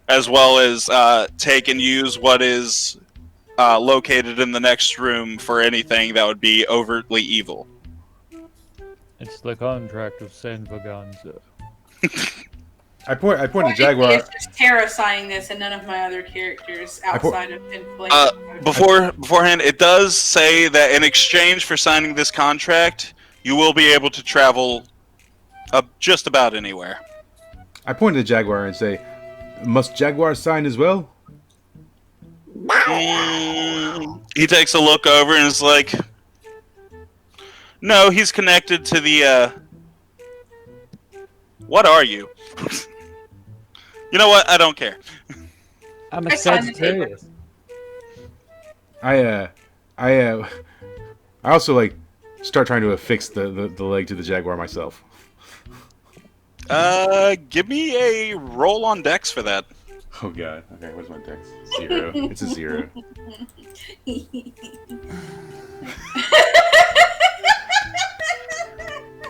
as well as take and use what is located in the next room for anything that would be overtly evil. It's the contract of San Vaganza. I point to Or Jaguar. It's just Tara signing this and none of my other characters outside of Inflation. Beforehand, it does say that in exchange for signing this contract, you will be able to travel just about anywhere. I point to the Jaguar and say, "Must Jaguar sign as well?" He takes a look over and is like, "No, he's connected to the, What are you?" You know what? I don't care. I'm I a signed the Sagittarius. I I also like start trying to affix the leg to the jaguar myself. Give me a roll on Dex for that. Oh god. Okay, what's my dex? 0. It's a 0.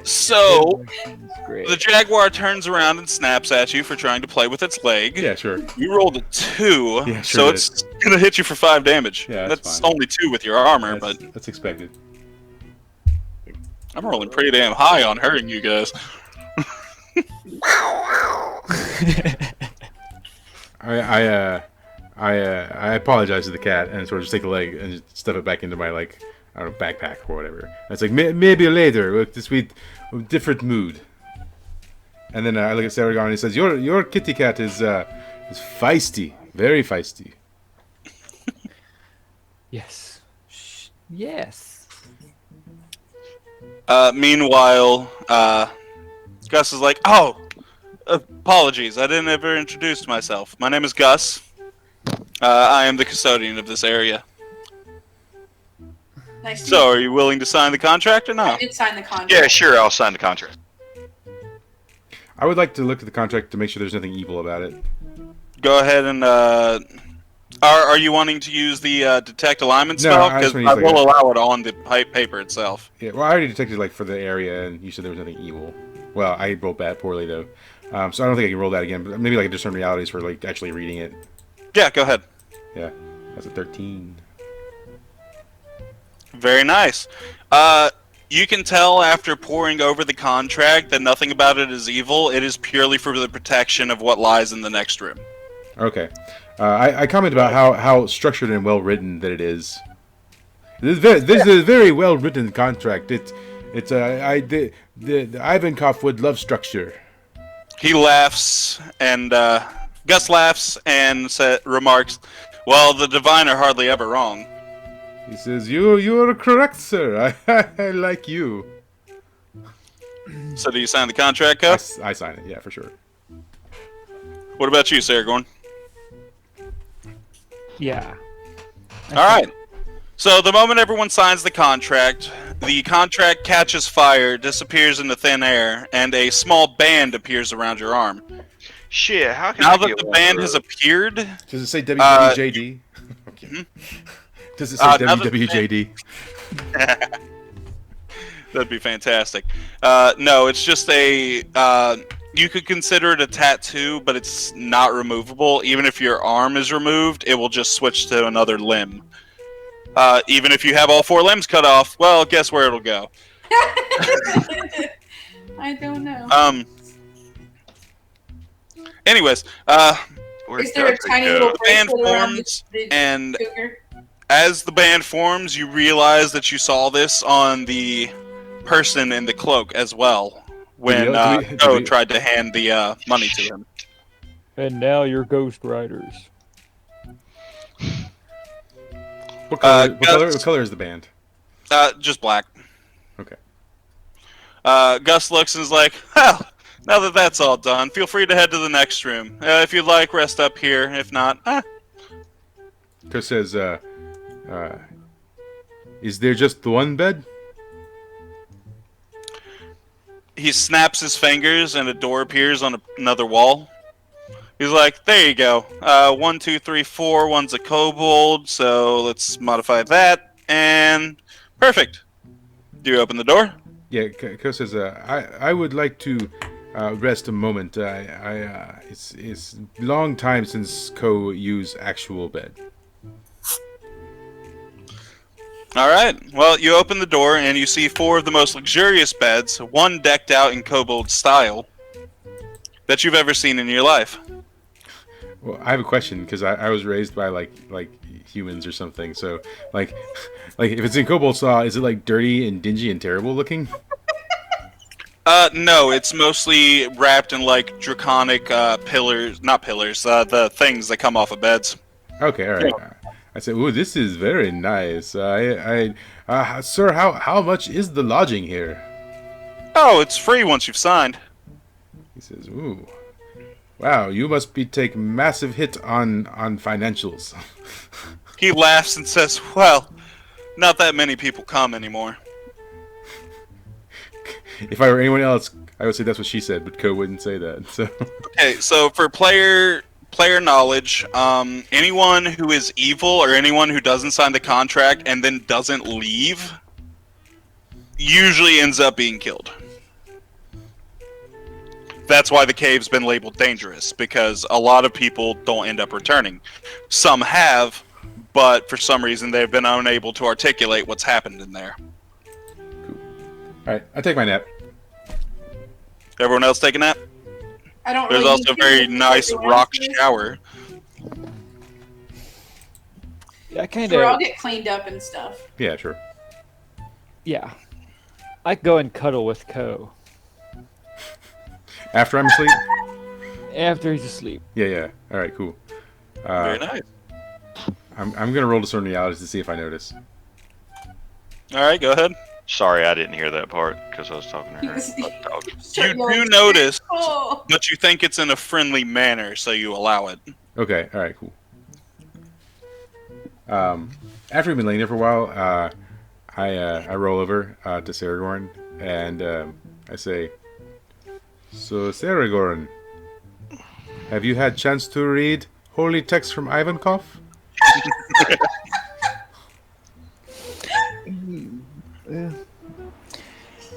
So It's great. the jaguar turns around and snaps at you for trying to play with its leg. Yeah, sure. You rolled a 2, Yeah, sure so did. it's gonna hit you for 5 damage. Yeah, that's that's fine. only 2 with your armor, but That's expected. I'm rolling pretty damn high on hurting you guys. I apologize to the cat and sort of just take the leg and just stuff it back into my like I don't know backpack or whatever. And it's like maybe later with this different mood. And then I look at Saragon and he says, "Your kitty cat is feisty, very feisty." Yes. Yes. Meanwhile, Gus is like, "Oh, apologies, I didn't ever introduce myself. My name is Gus. I am the custodian of this area. Nice to So, meet are you willing to sign the contract or you. I not?" did sign the contract. Yeah, sure. I'll sign the contract. I would like to look at the contract to make sure there's nothing evil about it. Go ahead and. Are you wanting to use the detect alignment No, spell? I just Because wanna I use, will like, allow it on the paper itself. Yeah, well, I already detected like for the area, and you said there was nothing evil. Well, I rolled bad poorly though, so I don't think I can roll that again. But maybe like a discern realities for like actually reading it. Yeah, go ahead. Yeah, that's a 13. Very nice. You can tell after poring over the contract that nothing about it is evil. It is purely for the protection of what lies in the next room. Okay, I comment about how structured and well written that it is. This is a very well written contract. The Ivankov would love structure. He laughs, and Gus laughs and remarks, "Well, the divine are hardly ever wrong." He says, "You are correct, sir. I like you." So, do you sign the contract, Co? I sign it. Yeah, for sure. What about you, Saragorn? Yeah. All right. So the moment everyone signs the contract catches fire, disappears into thin air, and a small band appears around your arm. Shit, how can Now I that get the one band for has a- appeared, Does it say WWJD? Okay. Does it say now that the WWJD? that'd be fantastic. No, it's just a. You could consider it a tattoo, but it's not removable. Even if your arm is removed, it will just switch to another limb. Even if you have all 4 limbs cut off, well, guess where it'll go? I don't know. Anyways, Where Is there a does it tiny go? little band bracelet around forms, the and cougar? as the band forms, you realize that you saw this on the person in the cloak as well when Joe tried to hand the money to him. And now you're Ghost Riders. What color, Gus- what color is the band? Just black. Okay. Gus looks and is like, "Well, now that that's all done, feel free to head to the next room. If you'd like, rest up here. If not, Chris says, "Is there just the one bed?" He snaps his fingers and a door appears on another wall. He's like, "There you go. 1, 2, 3, 4. One's a kobold, so let's modify that. And perfect. Do you open the door?" Yeah, Chris says, I would like to rest a moment. It's a long time since Co used actual bed. All right. Well, you open the door and you see 4 of the most luxurious beds, one decked out in kobold style, that you've ever seen in your life. Well, I have a question because I was raised by like humans or something. So like if it's in kobold style, is it like dirty and dingy and terrible looking? No, it's mostly wrapped in like draconic pillars, not pillars, the things that come off of beds. Okay, all right. I said, "Ooh, this is very nice." Sir, how much is the lodging here? Oh, it's free once you've signed. He says, "Ooh, wow, you must be take massive hit on financials." He laughs and says, "Well, not that many people come anymore." If I were anyone else, I would say that's what she said, but Ko wouldn't say that. So Okay, so for player knowledge, anyone who is evil or anyone who doesn't sign the contract and then doesn't leave usually ends up being killed. That's why the cave's been labeled dangerous, because a lot of people don't end up returning. Some have, but for some reason they've been unable to articulate what's happened in there. all right, I take my nap. Everyone else take a nap? I don't There's really also a need very to nice everyone rock else. shower. Yeah, I kind Sure, I'll of. get cleaned up and stuff. Yeah, sure. Yeah. I go and cuddle with Ko After I'm asleep. after he's asleep. Yeah. All right, cool. Very nice. I'm gonna roll discern realities to see if I notice. All right, go ahead. Sorry, I didn't hear that part because I was talking to her. about the dog. You do notice, but you think it's in a friendly manner, so you allow it. Okay, all right, cool. After we've been laying there for a while, I roll over to Saragorn and I say, "So Saragorn, have you had chance to read holy text from Ivankov?"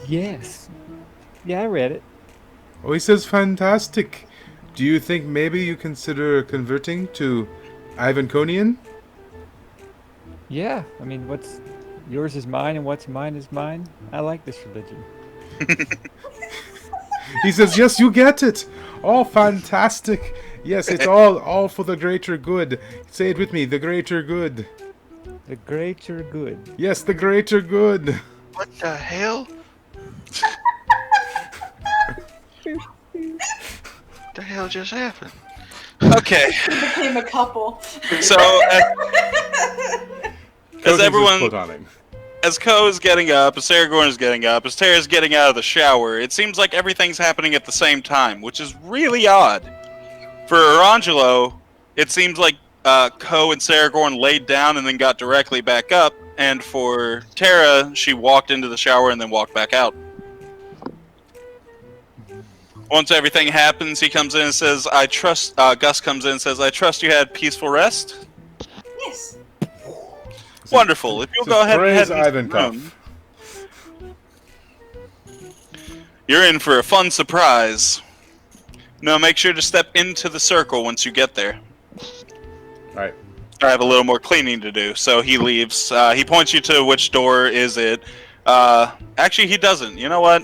Yes. Yeah, I read it. Oh, he says fantastic. Do you think maybe you consider converting to Ivankonian? Yeah. I mean, what's yours is mine and what's mine is mine. I like this religion. He says, "Yes, you get it. Oh, fantastic. Yes, it's all for the greater good. Say it with me, the greater good. The greater good. Yes, the greater good." What the hell? What the hell just happened? Okay, We became a couple. so as everyone, Platonic. as Ko is getting up, as Saragorn is getting up, as Tara's getting out of the shower, it seems like everything's happening at the same time, which is really odd. For Orangelo, it seems like Ko and Saragorn laid down and then got directly back up, and for Tara, she walked into the shower and then walked back out. Once everything happens, he comes in and says, "I trust." Gus comes in and says, "I trust you had peaceful rest." Yes. Wonderful. If you'll Says, go ahead and "Praise head into the Ivankov." room, you're in for a fun surprise. Now make sure to step into the circle once you get there. All right. I have a little more cleaning to do, so he leaves. He points you to which door is it. Actually, he doesn't. You know what?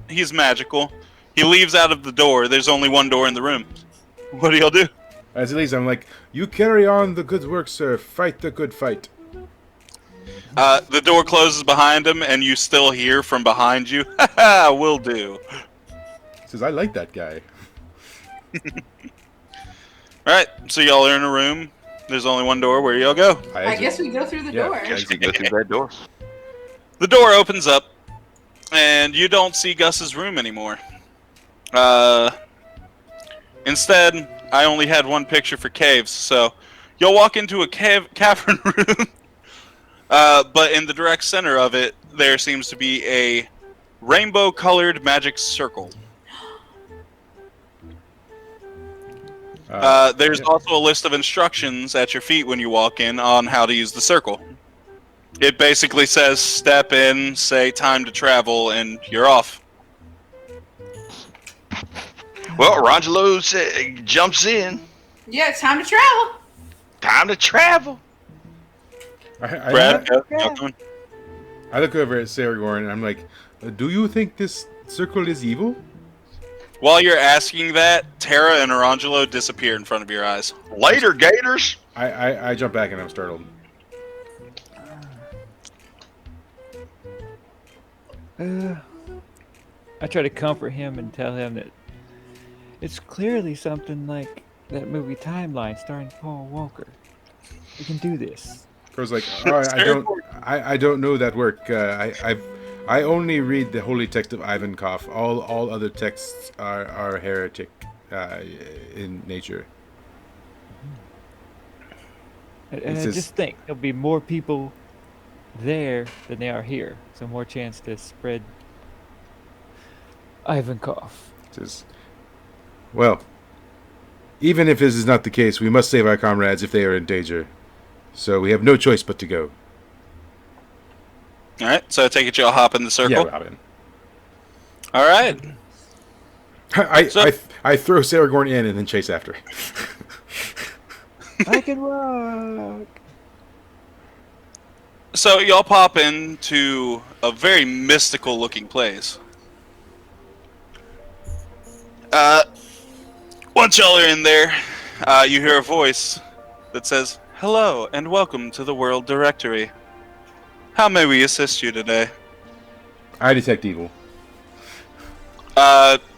He's magical. He leaves out of the door. There's only one door in the room. What do y'all do? As he leaves, I'm like, "You carry on the good work, sir. Fight the good fight." The door closes behind him, and you still hear from behind you, "Ha will do." He says, "I like that guy." Alright, so y'all are in a room. There's only one door. Where y'all go? I exit. guess we go through the Yeah, door. Guess we go through that door. The door opens up, and you don't see Gus's room anymore. Instead, I only had one picture for caves, so you'll walk into a cavern room, but in the direct center of it, there seems to be a rainbow-colored magic circle. There's also a list of instructions at your feet when you walk in on how to use the circle. It basically says, step in, say time to travel, and you're off. Well, Rangelo jumps in. Yeah, it's time to travel. Time to travel. Brad, y'all coming? I look over at Saragorn and I'm like, "Do you think this circle is evil?" While you're asking that, Tara and Orangelo disappear in front of your eyes. Later, Gators. I jump back and I'm startled. I try to comfort him and tell him that it's clearly something like that movie Timeline starring Paul Walker. We can do this. I was like, "Oh, I don't know that work. I only read the holy text of Ivankov. All other texts are heretic in nature." And says- just think, there'll be more people there than there are here, so more chance to spread Ivankov. Says, well, even if this is not the case, we must save our comrades if they are in danger. So we have no choice but to go. All right, so I take it you'll hop in the circle. Yeah, Robin. All right. I throw Saragorn in and then chase after. I can rock. So y'all pop into a very mystical looking place. Once y'all are in there, you hear a voice that says, "Hello and welcome to the World Directory. How may we assist you today?" I detect evil.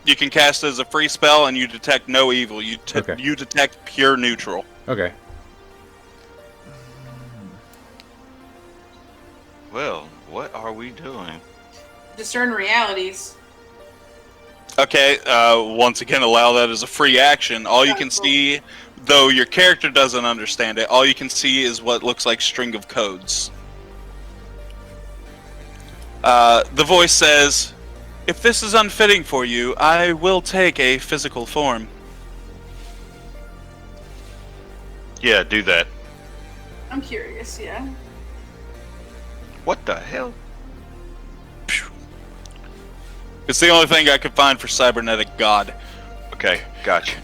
You can cast it as a free spell, and you detect no evil. You Okay. you detect pure neutral. Okay. Well, what are we doing? Discern realities. Okay, once again, allow that as a free action. All you can see, though your character doesn't understand it, all you can see is what looks like string of codes. The voice says, "If this is unfitting for you, I will take a physical form." Yeah, do that. I'm curious, yeah. What the hell? It's the only thing I could find for cybernetic god. Okay, gotcha.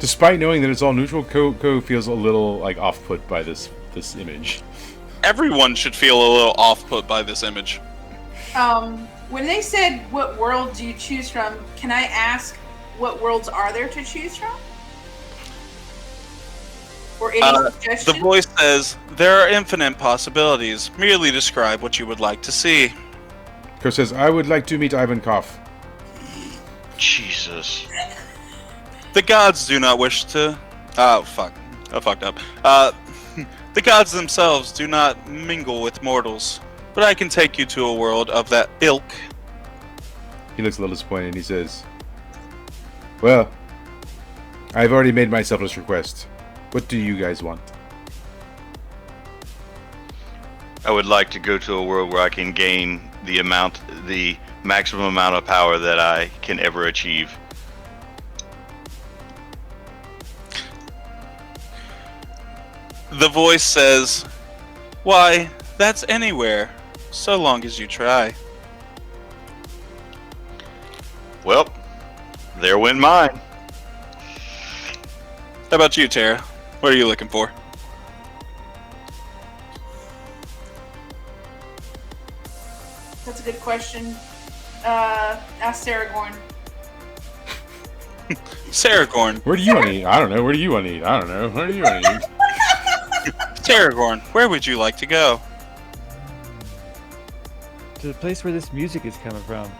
Despite knowing that it's all neutral, Ko feels a little like off-put by this image. Everyone should feel a little off-put by this image. When they said what world do you choose from, can I ask what worlds are there to choose from? Or any The suggestions? voice says, "There are infinite possibilities. Merely describe what you would like to see." Ko says, I would like to meet Ivankov. Jesus. The gods do not wish to... Oh, fuck. I fucked up. The gods themselves do not mingle with mortals, but I can take you to a world of that ilk. He looks a little disappointed and he says, well, I've already made my selfless request. What do you guys want? I would like to go to a world where I can gain the maximum amount of power that I can ever achieve. The voice says, "Why, that's anywhere, so long as you try." Well, there went mine. How about you, Tara? What are you looking for? That's a good question. Ask Saragorn. Saragorn. Where do you want to eat? I don't know. Where do you want to eat? I don't know. Where do you want to eat? Saragorn, where would you like to go? To the place where this music is coming from.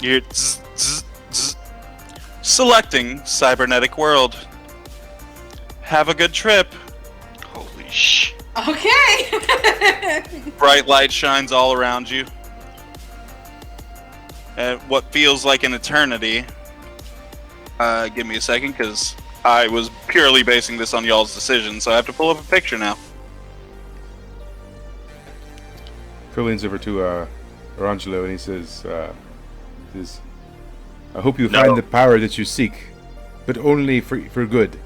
You're selecting cybernetic world. Have a good trip. Holy sh! Okay. Bright light shines all around you. At what feels like an eternity. Give me a second, because I was purely basing this on y'all's decision, so I have to pull up a picture now. Ko leans over to Orangelo and he says, I hope you find the power that you seek, but only for good.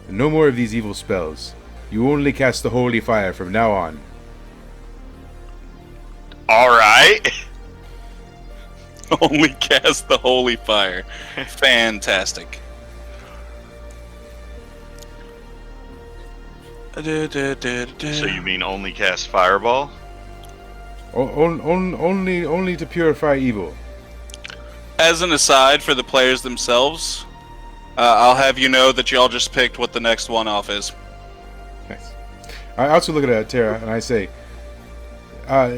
No more of these evil spells. You only cast the holy fire from now on. Alright. Only cast the holy fire. Fantastic. So you mean only cast Fireball? Only to purify evil. As an aside for the players themselves, I'll have you know that y'all just picked what the next one off is. Nice. I also look at Tara and I say,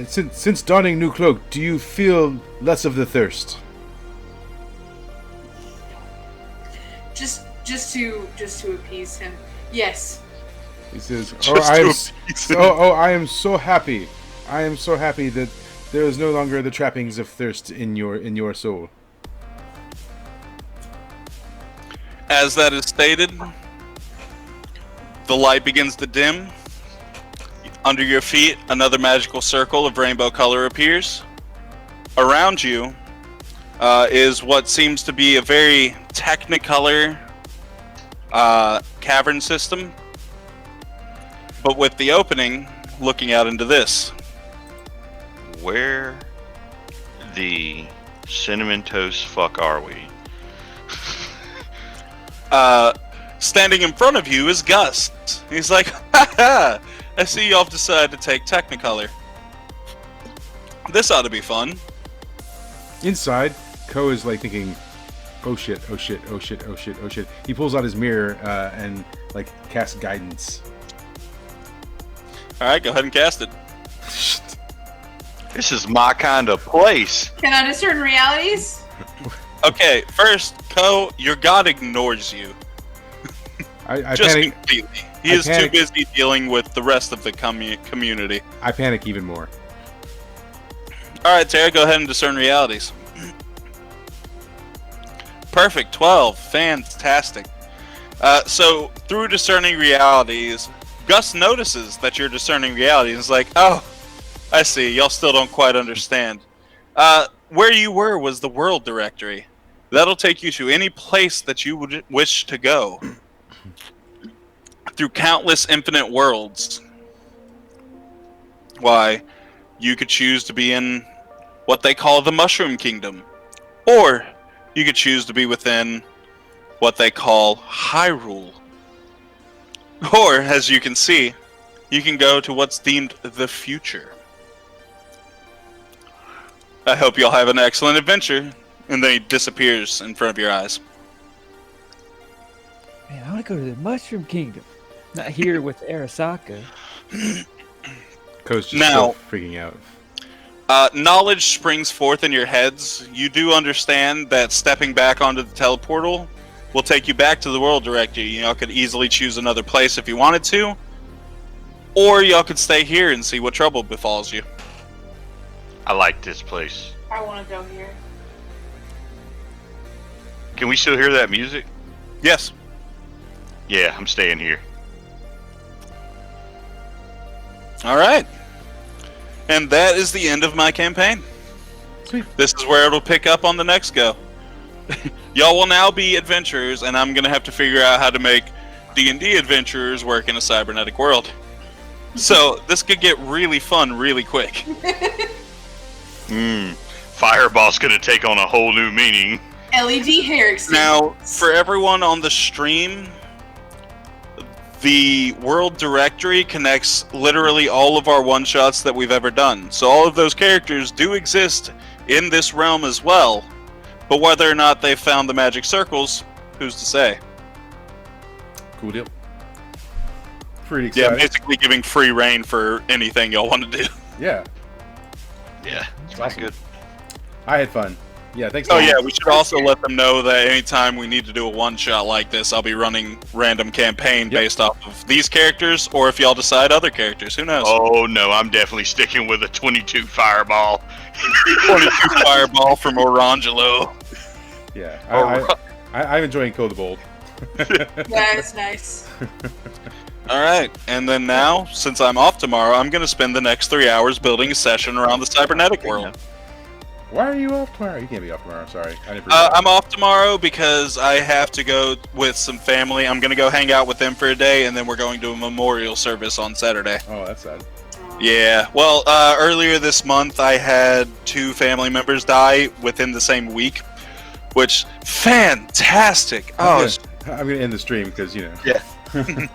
since donning new cloak, do you feel less of the thirst? Just to appease him. Yes. He says, Just I am so happy. I am so happy that there is no longer the trappings of thirst in your soul. As that is stated, The light begins to dim. Under your feet, another magical circle of rainbow color appears. Around you is what seems to be a very technicolor cavern system, but with the opening looking out into this. Where the cinnamon toast fuck are we? Standing in front of you is Gus. He's like, ha ha! I see y'all decided to take Technicolor. This ought to be fun. Inside, Ko is like thinking, oh shit, oh shit, oh shit, oh shit, oh shit. He pulls out his mirror and like casts guidance. Alright, go ahead and cast it. This is my kind of place. Can I discern realities? Okay, first, Ko, your god ignores you. I Just panic. completely. He I is too panic. busy dealing with the rest of the community. I panic even more. Alright, Tara, go ahead and discern realities. Perfect, 12. Fantastic. So, through discerning realities, Gus notices that you're discerning realities. It's like, oh, I see. Y'all still don't quite understand. Where you were was the world directory. That'll take you to any place that you would wish to go. Through countless infinite worlds. Why, you could choose to be in what they call the Mushroom Kingdom. Or you could choose to be within what they call Hyrule. Or, as you can see, you can go to what's deemed the future. I hope y'all have an excellent adventure. And then he disappears in front of your eyes. Man, I want to go to the Mushroom Kingdom. Not here with Arasaka. Ko's just Now- still freaking out. Knowledge springs forth in your heads. You do understand that stepping back onto the teleportal will take you back to the world directory. Y'all could easily choose another place if you wanted to. Or y'all could stay here and see what trouble befalls you. I like this place. I want to go here. Can we still hear that music? Yes. Yeah, I'm staying here. Alright. And that is the end of my campaign. Sweet. This is where it'll pick up on the next go. Y'all will now be adventurers, and I'm going to have to figure out how to make D&D adventurers work in a cybernetic world. So, this could get really fun really quick. Fireball's gonna take on a whole new meaning. LED hair extensions. Now, for everyone on the stream, the world directory connects literally all of our one-shots that we've ever done. So all of those characters do exist in this realm as well. But whether or not they've found the magic circles, who's to say? Cool deal. Pretty Yeah, exciting. basically giving free reign for anything y'all want to do. Yeah. Yeah, it's Awesome. good. I had fun. Yeah, thanks. Oh Tom. yeah, we should also let them know that anytime we need to do a one-shot like this, I'll be running random campaign based off of these characters, or if y'all decide other characters, who knows? Oh no, I'm definitely sticking with a 22 fireball. 22 Fireball from Orangelo. Yeah. Or- I'm enjoying Code the Bold. That is nice. Alright, and then now, since I'm off tomorrow, I'm going to spend the next 3 hours building a session around the cybernetic world. Why are you off tomorrow? You can't be off tomorrow. Sorry. I didn't I'm off tomorrow because I have to go with some family. I'm going to go hang out with them for a day, and then we're going to a memorial service on Saturday. Oh, that's sad. Yeah, well, earlier this month I had 2 family members die within the same week, which, fantastic! Oh, I'm gonna end the stream because, you know. Yeah.